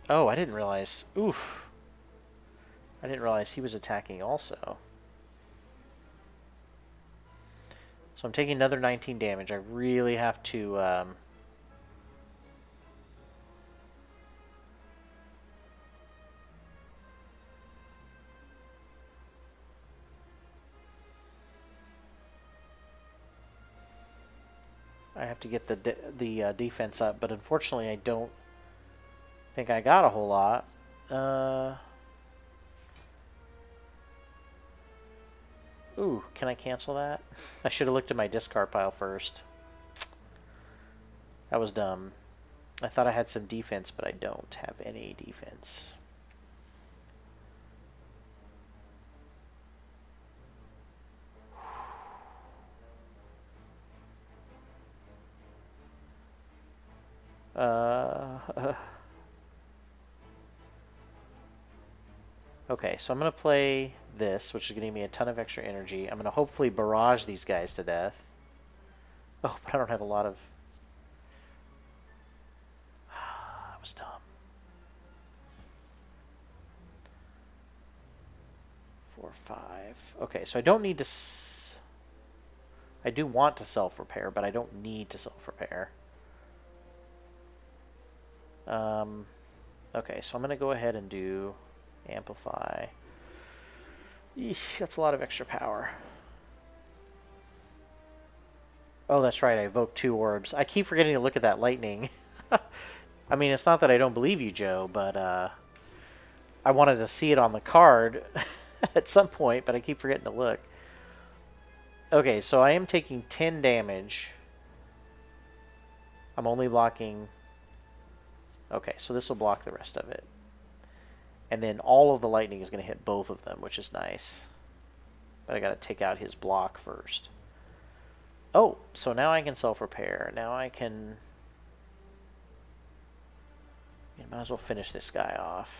Oh, I didn't realize. Oof. I didn't realize he was attacking also. So I'm taking another 19 damage. I really have to... I have to get the defense up, but unfortunately I don't think I got a whole lot. Ooh, can I cancel that? I should have looked at my discard pile first. That was dumb. I thought I had some defense, but I don't have any defense. Okay, so I'm going to play this, which is going to give me a ton of extra energy. I'm going to hopefully barrage these guys to death. Oh, but I don't have a lot of... That was dumb. 4, 5. Okay, so I don't need to... I do want to self-repair, but I don't need to self-repair. Okay, so I'm going to go ahead and do amplify. Eesh, that's a lot of extra power. Oh, that's right, I evoked 2 orbs. I keep forgetting to look at that lightning. I mean, it's not that I don't believe you, Joe, but I wanted to see it on the card at some point, but I keep forgetting to look. Okay, so I am taking 10 damage. I'm only blocking... Okay, so this will block the rest of it. And then all of the lightning is going to hit both of them, which is nice. But I got to take out his block first. Oh, so now I can self-repair. Now I can... might as well finish this guy off.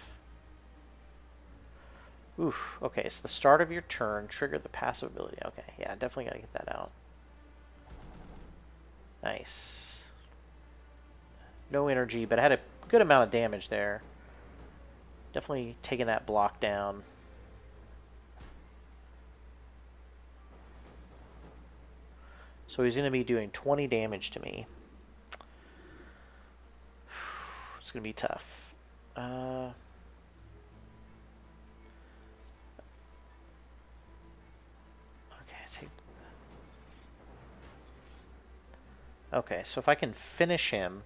Oof. Okay, it's the start of your turn. Trigger the passive ability. Okay, yeah, definitely got to get that out. Nice. No energy, but I had a good amount of damage there. Definitely taking that block down. So he's going to be doing 20 damage to me. It's going to be tough. Okay, take... Okay, so if I can finish him...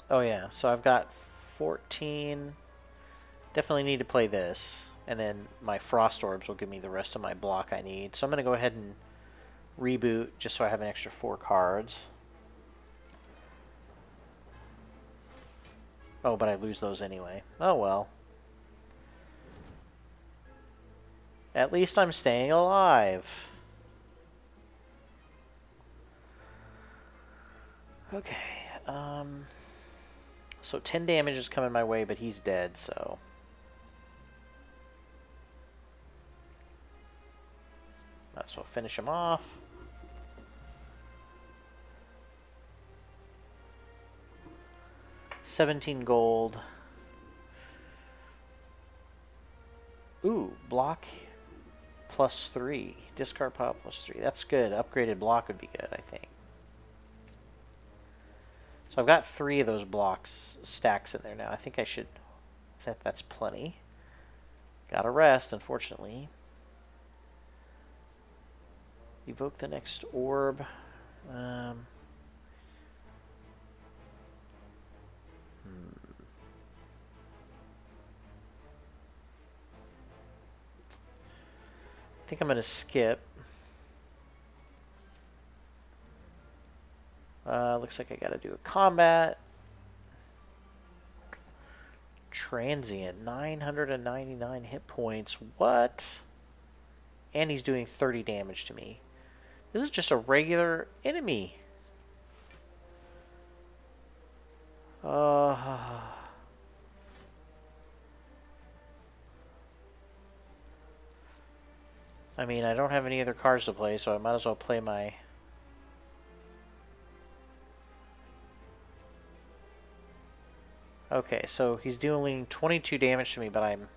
Oh yeah, so I've got 14. Definitely need to play this. And then my Frost Orbs will give me the rest of my block I need. So I'm going to go ahead and reboot just so I have an extra 4 cards. Oh, but I lose those anyway. Oh well. At least I'm staying alive. Okay, so 10 damage is coming my way, but he's dead, so... Might as well finish him off. $17 gold. Ooh, block +3. Discard pile +3. That's good. Upgraded block would be good, I think. So I've got 3 of those blocks stacks in there now. I think I should... That's plenty. Gotta rest, unfortunately. Evoke the next orb. I think I'm going to skip. Looks like I got to do a combat. Transient, 999 hit points. What? And he's doing 30 damage to me. This is just a regular enemy. Uh, I mean, I don't have any other cards to play, so I might as well play my... Okay, so he's dealing 22 damage to me, but I'm...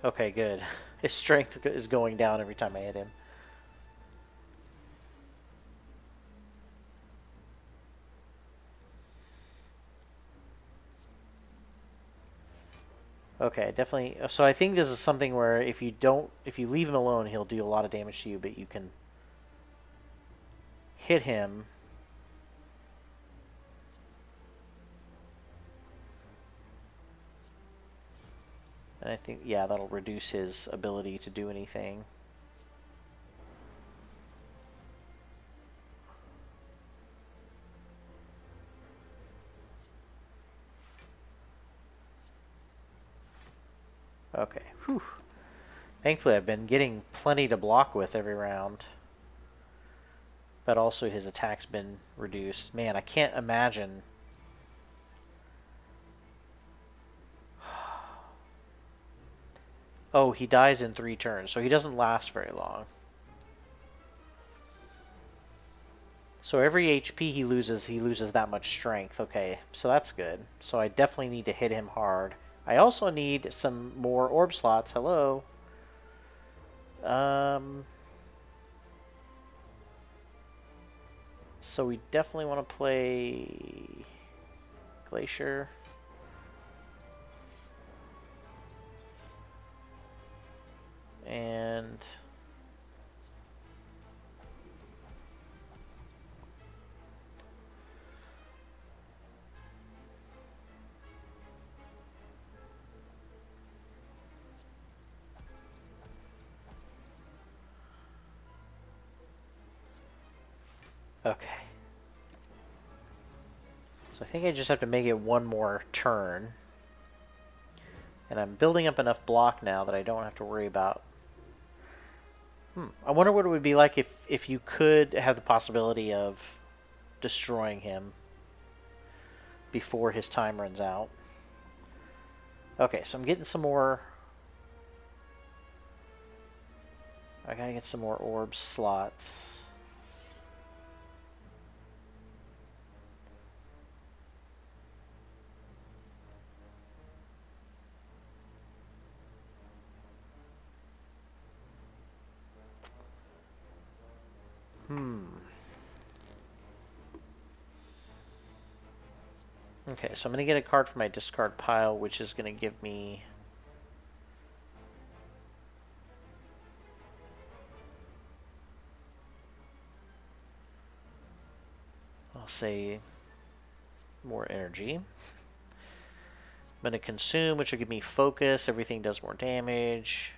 Okay, good. His strength is going down every time I hit him. Okay, definitely. So I think this is something where if you leave him alone, he'll do a lot of damage to you, but you can hit him. And I think, yeah, that'll reduce his ability to do anything. Okay, whew. Thankfully, I've been getting plenty to block with every round. But also his attack's been reduced. Man, I can't imagine... Oh, he dies in 3 turns, so he doesn't last very long. So every HP he loses that much strength. Okay, so that's good. So I definitely need to hit him hard. I also need some more orb slots. Hello. So we definitely want to play Glacier. And okay. So I think I just have to make it one more turn. And I'm building up enough block now that I don't have to worry about... I wonder what it would be like if you could have the possibility of destroying him before his time runs out. Okay, so I'm getting some more... I gotta get some more orb slots. Okay, so I'm going to get a card from my discard pile, which is going to give me... I'll say more energy. I'm going to consume, which will give me focus. Everything does more damage.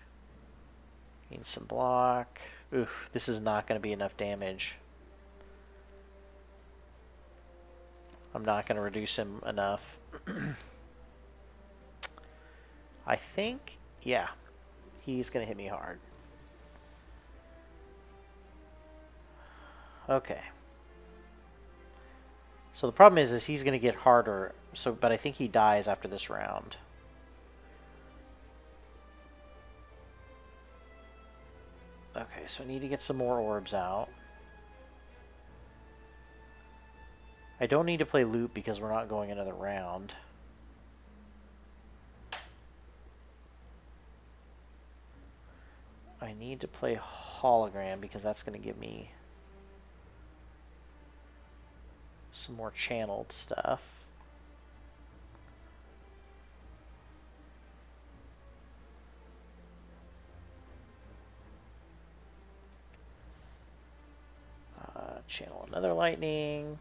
Gain some block. Oof, this is not going to be enough damage. I'm not going to reduce him enough. I think, yeah, he's going to hit me hard. Okay. So the problem is he's going to get harder. So, but I think he dies after this round. Okay, so I need to get some more orbs out. I don't need to play loot because we're not going another round. I need to play hologram because that's going to give me some more channeled stuff. Channel another lightning.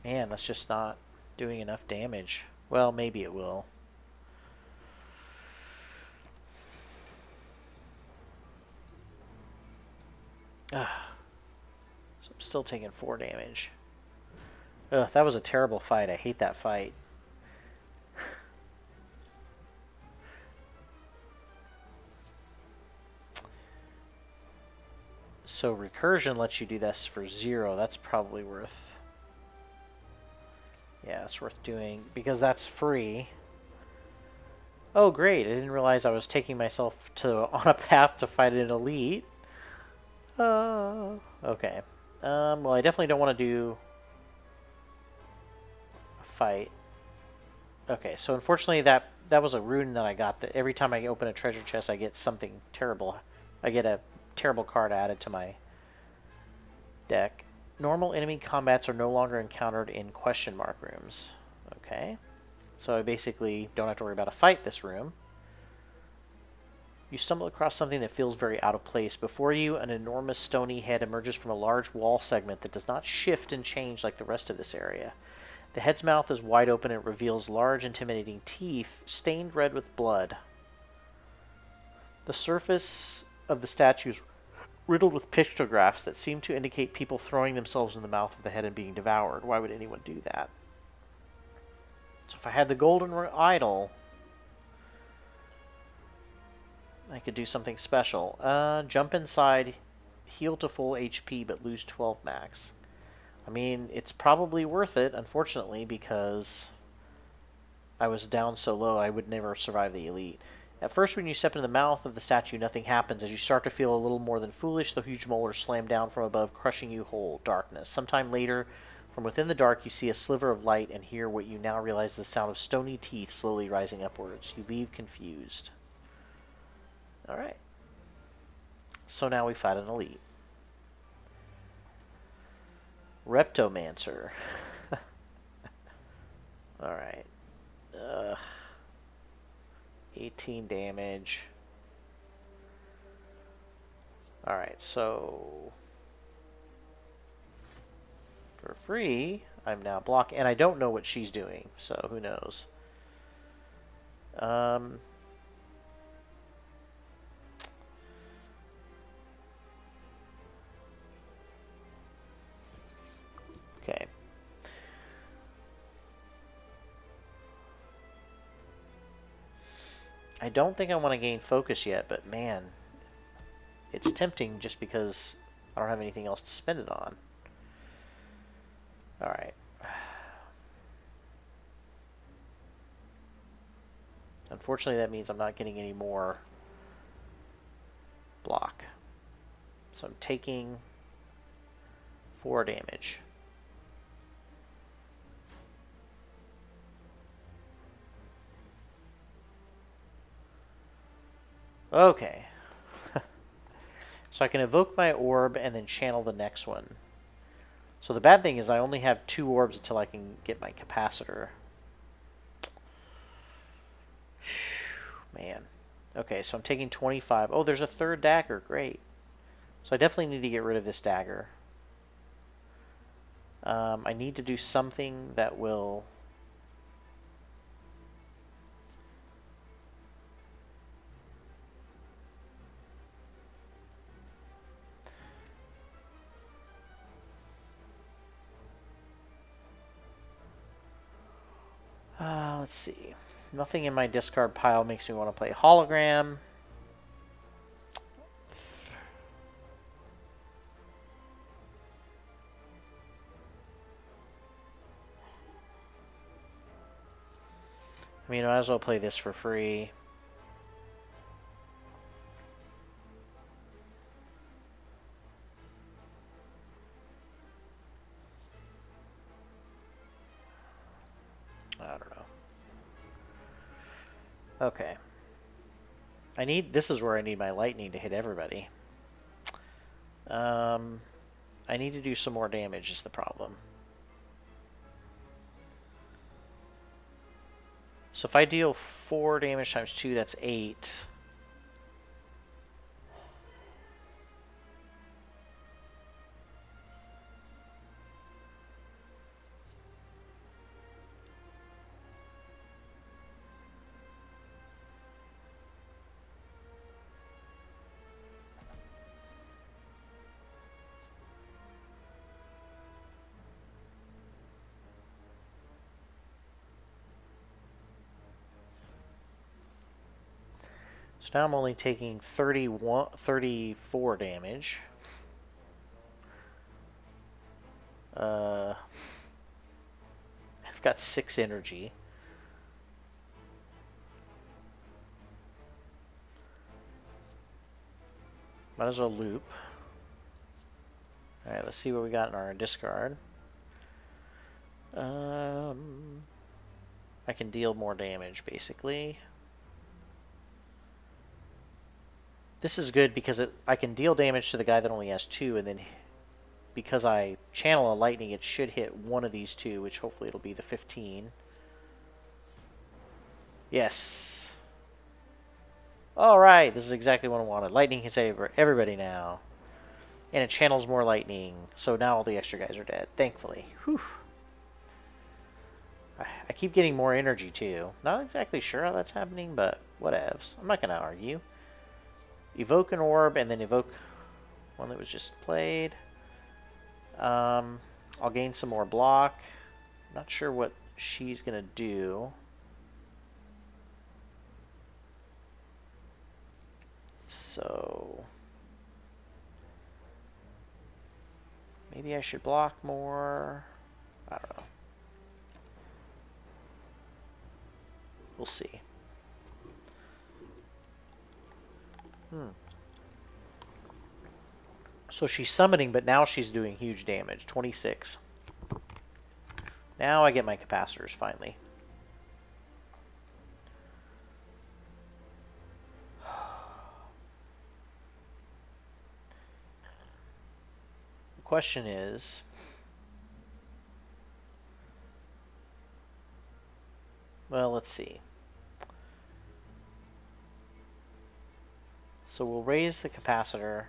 Man, that's just not doing enough damage. Well, maybe it will. So I'm still taking 4 damage. Ugh, that was a terrible fight. I hate that fight. So recursion lets you do this for 0. That's probably worth... Yeah, it's worth doing because that's free. Oh, great. I didn't realize I was taking myself on a path to fight an elite. Okay. Well, I definitely don't want to do a fight. Okay, so unfortunately that was a rune that I got. That every time I open a treasure chest, I get something terrible. I get a terrible card added to my deck. Normal enemy combats are no longer encountered in question mark rooms. Okay. So I basically don't have to worry about a fight this room. You stumble across something that feels very out of place. Before you, an enormous stony head emerges from a large wall segment that does not shift and change like the rest of this area. The head's mouth is wide open and it reveals large, intimidating teeth stained red with blood. The surface of the statue is riddled with pictographs that seem to indicate people throwing themselves in the mouth of the head and being devoured. Why would anyone do that? So if I had the golden idol, I could do something special. Jump inside, heal to full HP, but lose 12 max. I mean, it's probably worth it, unfortunately, because I was down so low I would never survive the elite. At first, when you step into the mouth of the statue, nothing happens. As you start to feel a little more than foolish, the huge molars slam down from above, crushing you whole. Darkness. Sometime later, from within the dark, you see a sliver of light and hear what you now realize is the sound of stony teeth slowly rising upwards. You leave confused. Alright. So now we fight an elite. Reptomancer. Alright. 18 damage. Alright, so... for free, I'm now blocking... and I don't know what she's doing, so who knows. Okay. I don't think I want to gain focus yet, but man, it's tempting just because I don't have anything else to spend it on. Alright. Unfortunately, that means I'm not getting any more block. So I'm taking 4 damage. Okay. So I can evoke my orb and then channel the next one. So the bad thing is I only have 2 orbs until I can get my capacitor. Man. Okay, so I'm taking 25. Oh, there's a 3rd dagger. Great. So I definitely need to get rid of this dagger. I need to do something that will... let's see. Nothing in my discard pile makes me want to play hologram. I mean, I might as well play this for free. I don't know. Okay. This is where I need my lightning to hit everybody. I need to do some more damage is the problem. So if I deal 4 damage times 2, that's 8. So now I'm only taking 34 damage. I've got 6 energy. Might as well loop. Alright, let's see what we got in our discard. I can deal more damage, basically. This is good because I can deal damage to the guy that only has 2, and then because I channel a lightning, it should hit one of these 2, which hopefully it'll be the 15. Yes. Alright, this is exactly what I wanted. Lightning can save everybody now. And it channels more lightning, so now all the extra guys are dead, thankfully. Whew. I keep getting more energy, too. Not exactly sure how that's happening, but whatevs. I'm not going to argue. Evoke an orb, and then evoke one that was just played. I'll gain some more block. Not sure what she's going to do. So maybe I should block more. I don't know. We'll see. So she's summoning, but now she's doing huge damage. 26. Now I get my capacitors, finally. The question is... well, let's see. So we'll raise the capacitor.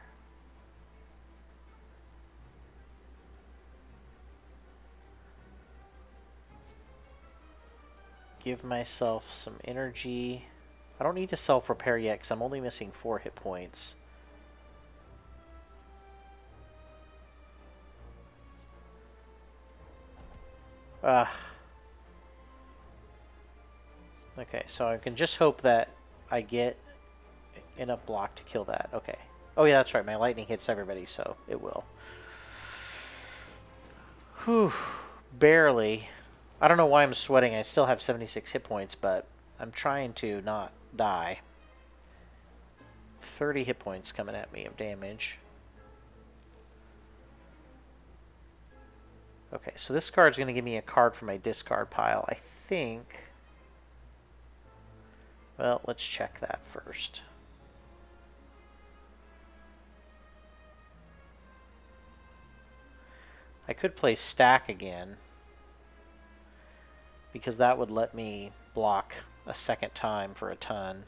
Give myself some energy. I don't need to self-repair yet because I'm only missing 4 hit points. Ugh. Okay, so I can just hope that I get enough block to kill that. Okay. Oh yeah, that's right. My lightning hits everybody, so it will. Whew. Barely. I don't know why I'm sweating. I still have 76 hit points, but I'm trying to not die. 30 hit points coming at me of damage. Okay, so this card's going to give me a card from my discard pile, I think. Well, let's check that first. I could play stack again, because that would let me block a second time for a ton.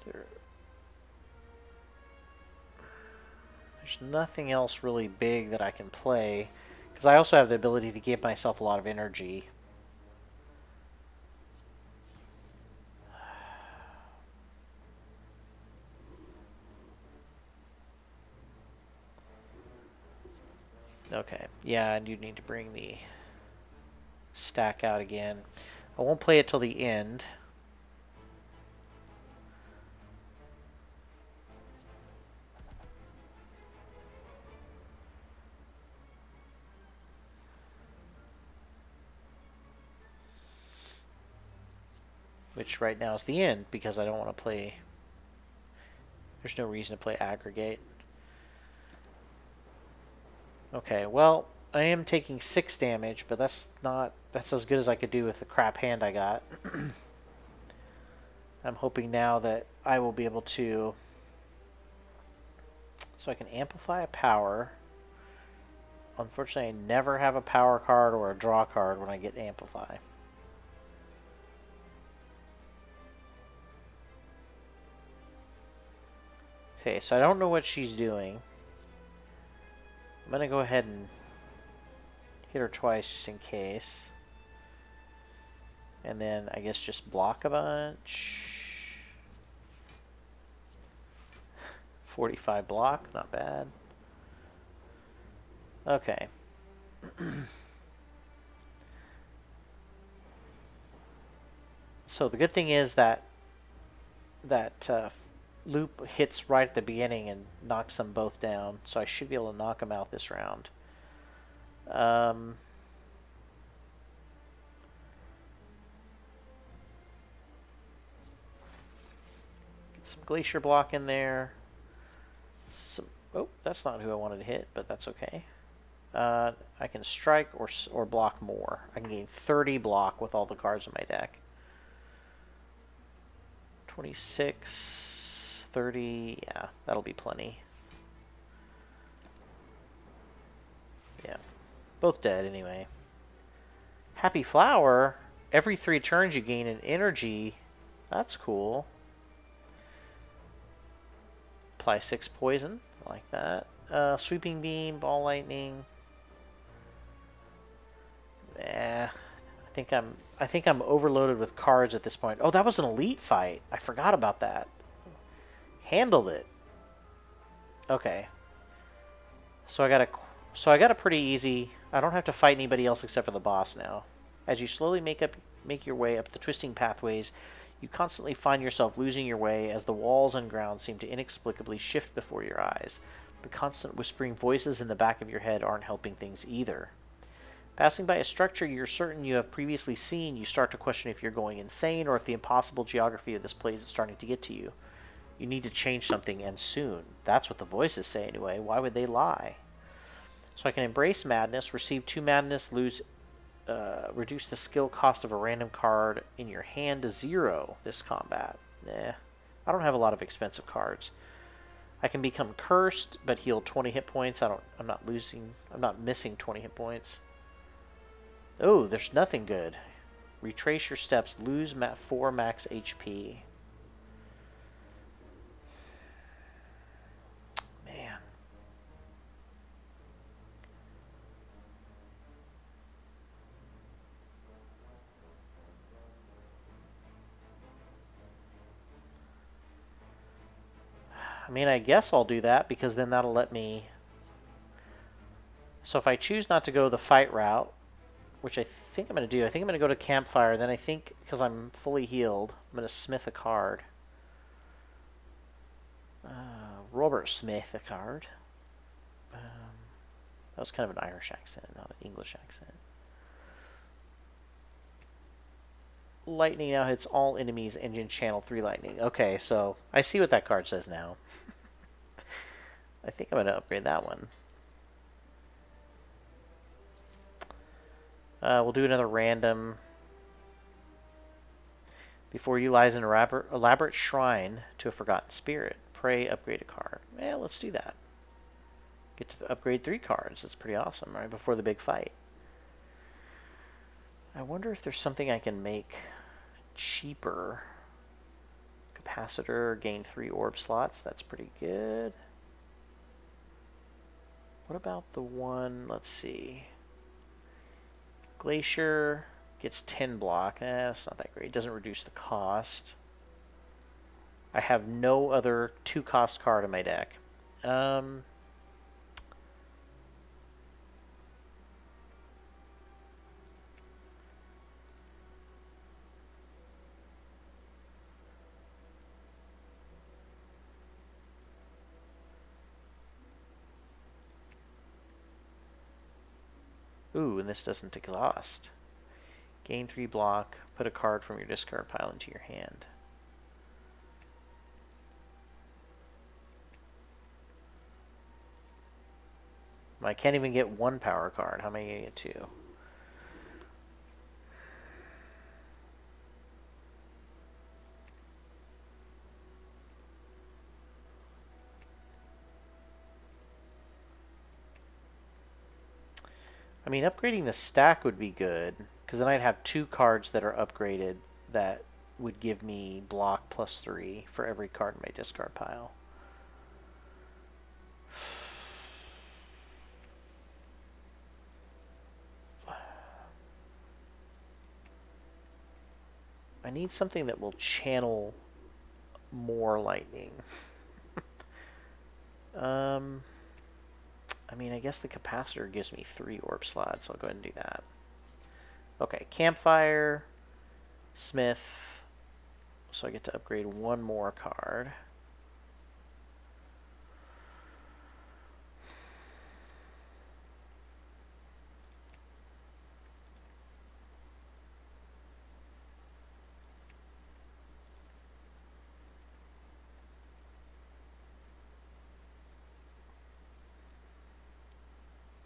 There's nothing else really big that I can play, because I also have the ability to give myself a lot of energy. Okay, yeah, I do need to bring the stack out again. I won't play it till the end. Which right now is the end, because I don't want to play... there's no reason to play aggregate. Okay, well, I am taking 6 damage, but that's as good as I could do with the crap hand I got. I'm hoping now that I will be able to... so I can amplify a power. Unfortunately, I never have a power card or a draw card when I get amplify. Okay, so I don't know what she's doing. I'm going to go ahead and hit her twice just in case. And then I guess just block a bunch. 45 block, not bad. Okay. So the good thing is that loop hits right at the beginning and knocks them both down. So I should be able to knock them out this round. Get some Glacier Block in there. Oh, that's not who I wanted to hit, but that's okay. I can strike or block more. I can gain 30 block with all the cards in my deck. 26, 30, yeah, that'll be plenty. Yeah, both dead anyway. Happy Flower, every 3 turns you gain an energy. That's cool. Apply 6 poison, I like that. Sweeping Beam, Ball Lightning. I think I'm overloaded with cards at this point. Oh, that was an elite fight. I forgot about that. Handled it. Okay. So I got a pretty easy. I don't have to fight anybody else except for the boss now. As you slowly make your way up the twisting pathways, you constantly find yourself losing your way as the walls and ground seem to inexplicably shift before your eyes. The constant whispering voices in the back of your head aren't helping things either. Passing by a structure you're certain you have previously seen, you start to question if you're going insane or if the impossible geography of this place is starting to get to you. You need to change something, and soon. That's what the voices say anyway. Why would they lie? So I can embrace madness, receive 2 madness, reduce the skill cost of a random card in your hand to 0 this combat. I don't have a lot of expensive cards. I can become cursed, but heal 20 hit points. I'm not missing 20 hit points. Oh, there's nothing good. Retrace your steps. Lose 4 max HP. Man. I mean, I guess I'll do that because then that'll let me... So if I choose not to go the fight route, which I think I'm going to do. I think I'm going to go to Campfire. Then I think, because I'm fully healed, I'm going to smith a card. Robert Smith a card. That was kind of an Irish accent, not an English accent. Lightning now hits all enemies. Engine channel 3 lightning. Okay, so I see what that card says now. I think I'm going to upgrade that one. We'll do another random. Before you lies an elaborate shrine to a forgotten spirit. Pray, upgrade a card. Yeah, let's do that. Get to upgrade 3 cards. That's pretty awesome, right before the big fight. I wonder if there's something I can make cheaper. Capacitor, gain 3 orb slots. That's pretty good. What about the one, let's see. Glacier gets 10 block. That's not that great. It doesn't reduce the cost. I have no other 2-cost card in my deck. Ooh, and this doesn't exhaust. Gain 3 block. Put a card from your discard pile into your hand. I can't even get 1 power card. How many can I get 2? I mean, upgrading the stack would be good, because then I'd have 2 cards that are upgraded that would give me block +3 for every card in my discard pile. I need something that will channel more lightning. I mean, I guess the capacitor gives me 3 orb slots. I'll go ahead and do that. Okay, Campfire, Smith, So I get to upgrade one more card.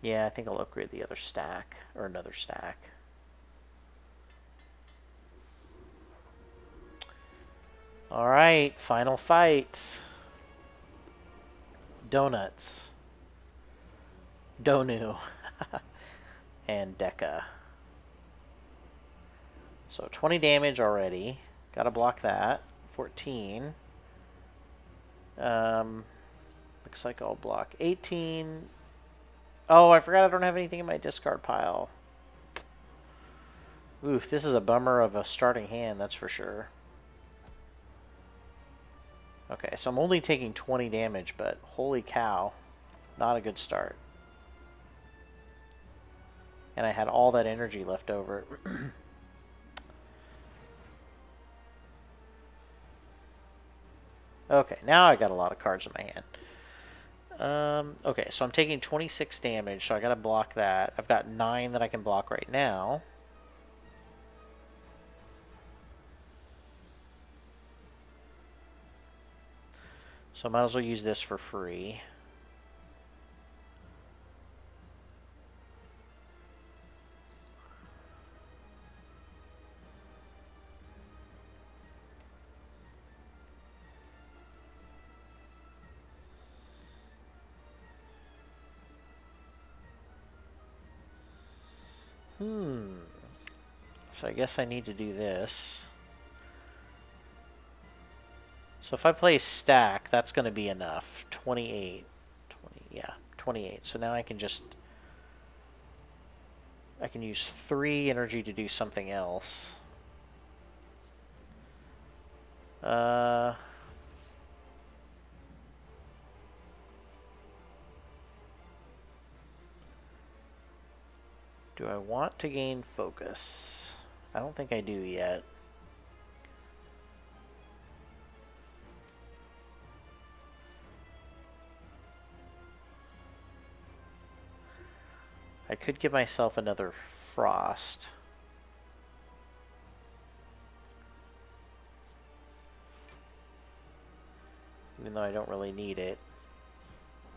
Yeah, I think I'll upgrade the other stack, or another stack. Alright, final fight. Donuts. Donu. And Deca. So 20 damage already. Gotta block that. 14. Looks like I'll block 18. Oh, I forgot I don't have anything in my discard pile. Oof, this is a bummer of a starting hand, that's for sure. Okay, so I'm only taking 20 damage, but holy cow, not a good start. And I had all that energy left over. Okay, now I got a lot of cards in my hand. Okay, so I'm taking 26 damage, so I gotta block that. I've got 9 that I can block right now. So I might as well use this for free. So I guess I need to do this. So if I play stack, that's going to be enough. 28. 20, yeah, 28. So now I can just... I can use 3 energy to do something else. Do I want to gain focus? I don't think I do yet. I could give myself another frost. Even though I don't really need it.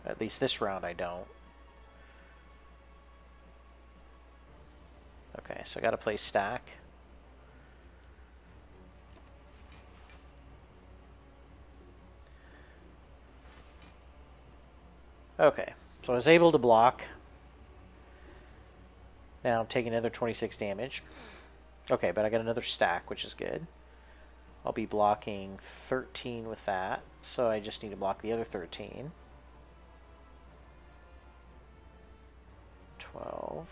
At least this round I don't. Okay, so I gotta play stack. Okay, so I was able to block. Now I'm taking another 26 damage. Okay, but I got another stack, which is good. I'll be blocking 13 with that, so I just need to block the other 13. 12.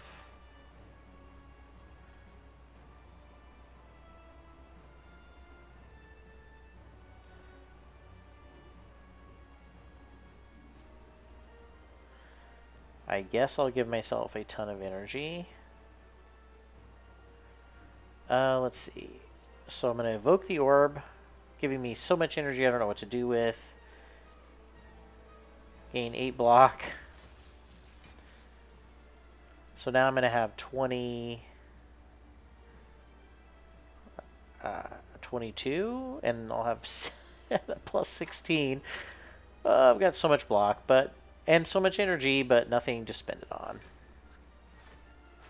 I guess I'll give myself a ton of energy. Let's see. So I'm going to evoke the orb, giving me so much energy I don't know what to do with. Gain 8 block. So now I'm going to have 22, and I'll have plus 16. I've got so much block, and so much energy, but nothing to spend it on.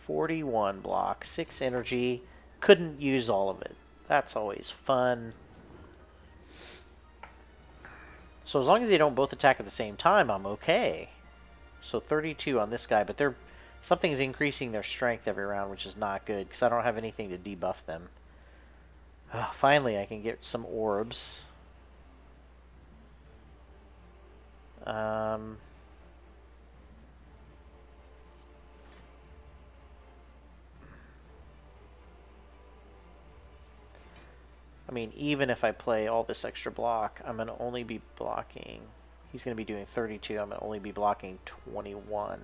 41 block, 6 energy. Couldn't use all of it. That's always fun. So as long as they don't both attack at the same time, I'm okay. So 32 on this guy, but something's increasing their strength every round, which is not good, because I don't have anything to debuff them. Finally, I can get some orbs. I mean, even if I play all this extra block, I'm going to only be blocking... He's going to be doing 32. I'm going to only be blocking 21.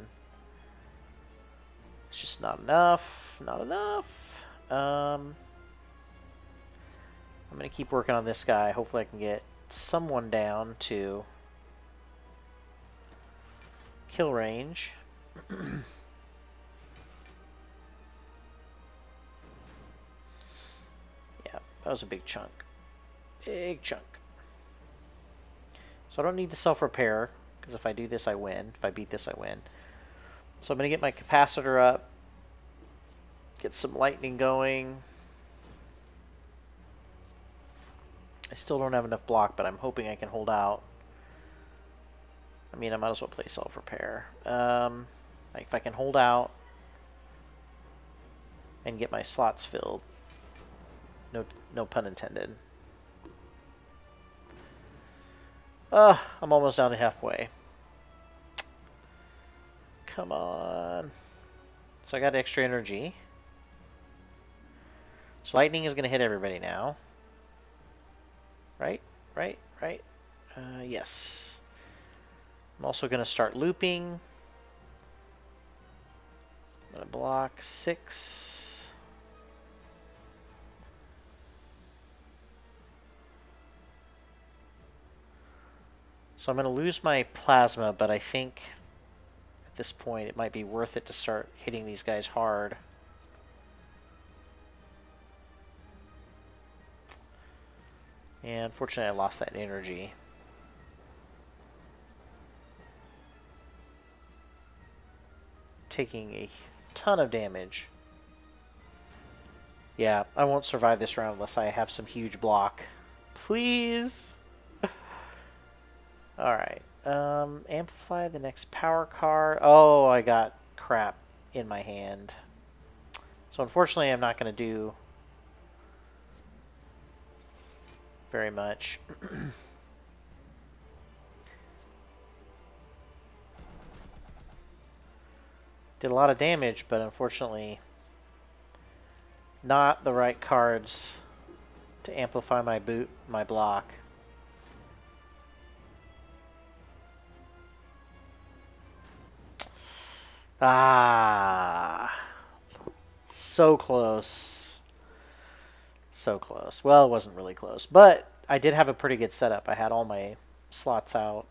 It's just not enough. Not enough. I'm going to keep working on this guy. Hopefully I can get someone down to kill range. Yeah, that was a big chunk. Big chunk. So I don't need to self-repair, because if I do this, I win. If I beat this, I win. So I'm going to get my capacitor up, get some lightning going. I still don't have enough block, but I'm hoping I can hold out. I mean, I might as well play self-repair. If I can hold out and get my slots filled. No pun intended. I'm almost down to halfway. Come on. So I got extra energy. So lightning is going to hit everybody now. Right? Yes. I'm also going to start looping. I'm going to block 6. So I'm going to lose my plasma, but I think at this point it might be worth it to start hitting these guys hard. And unfortunately I lost that energy. Taking a ton of damage. Yeah, I won't survive this round unless I have some huge block. Please! Alright. Amplify the next power card. Oh, I got crap in my hand. So unfortunately I'm not going to do very much. Did a lot of damage, but unfortunately not the right cards to amplify my block. Ah, so close. So close. Well, it wasn't really close, but I did have a pretty good setup. I had all my slots out.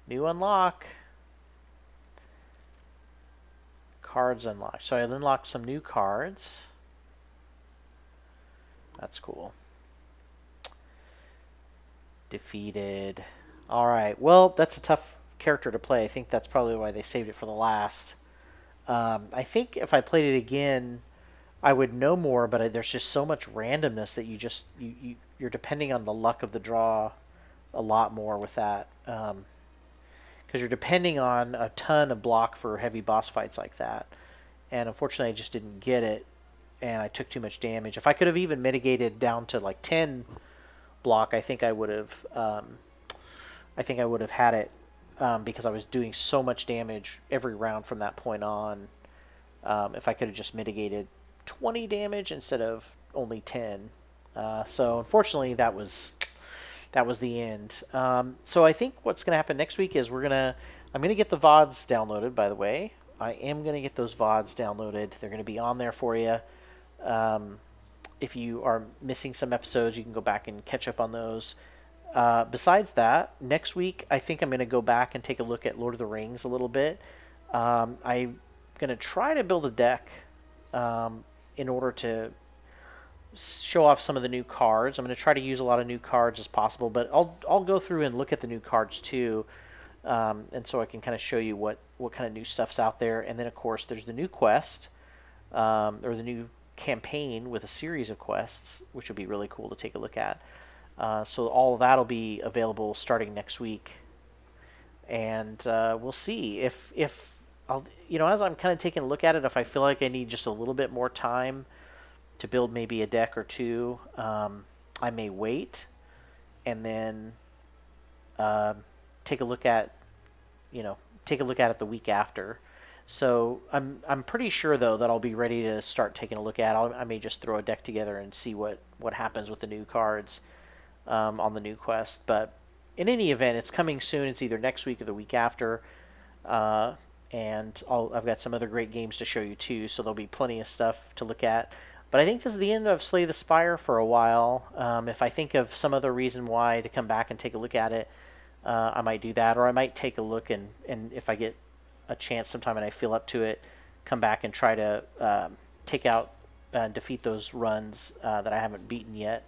New unlock. Cards unlocked. So I unlocked some new cards. That's cool. Defeated. Alright, well, that's a tough character to play. I think that's probably why they saved it for the last. I think if I played it again, I would know more, but there's just so much randomness that you're depending on the luck of the draw a lot more with that. Because you're depending on a ton of block for heavy boss fights like that. And unfortunately, I just didn't get it, and I took too much damage. If I could have even mitigated down to like 10 block, I think I would have. Had it because I was doing so much damage every round from that point on. If I could have just mitigated 20 damage instead of only 10. So unfortunately, that was the end. So I think what's going to happen next week is I'm going to get the VODs downloaded, by the way. I am going to get those VODs downloaded. They're going to be on there for you. If you are missing some episodes, you can go back and catch up on those. Besides that, next week, I think I'm going to go back and take a look at Lord of the Rings a little bit. I'm going to try to build a deck in order to show off some of the new cards. I'm going to try to use a lot of new cards as possible, but I'll go through and look at the new cards too, and so I can kind of show you what kind of new stuff's out there. And then of course there's the new quest, or the new campaign with a series of quests, which would be really cool to take a look at. So all of that'll be available starting next week, and we'll see if I'll, as I'm kind of taking a look at it, if I feel like I need just a little bit more time to build maybe a deck or two, I may wait and then take a look at it the week after. So I'm pretty sure though that I'll be ready to start taking a look at it. I may just throw a deck together and see what happens with the new cards on the new quest. But in any event, it's coming soon. It's either next week or the week after. And I've got some other great games to show you too, so there'll be plenty of stuff to look at. But I think this is the end of Slay the Spire for a while. If I think of some other reason why to come back and take a look at it, I might do that, or I might take a look and if I get a chance sometime and I feel up to it, come back and try to take out and defeat those runs that I haven't beaten yet.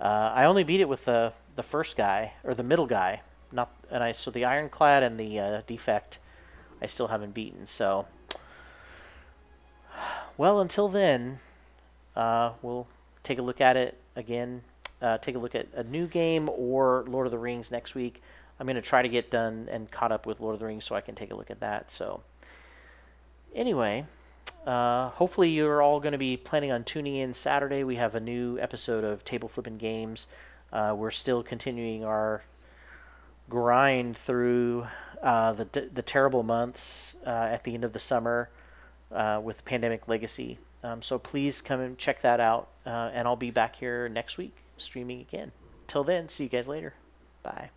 I only beat it with the first guy or the middle guy, not and I so the Ironclad and the Defect I still haven't beaten. So, well, until then, we'll take a look at it again. Take a look at a new game or Lord of the Rings next week. I'm going to try to get done and caught up with Lord of the Rings so I can take a look at that. So, anyway, hopefully you're all going to be planning on tuning in Saturday. We have a new episode of Table Flipping Games. We're still continuing our grind through the terrible months at the end of the summer with Pandemic Legacy. So please come and check that out, and I'll be back here next week streaming again. Till then, see you guys later. Bye.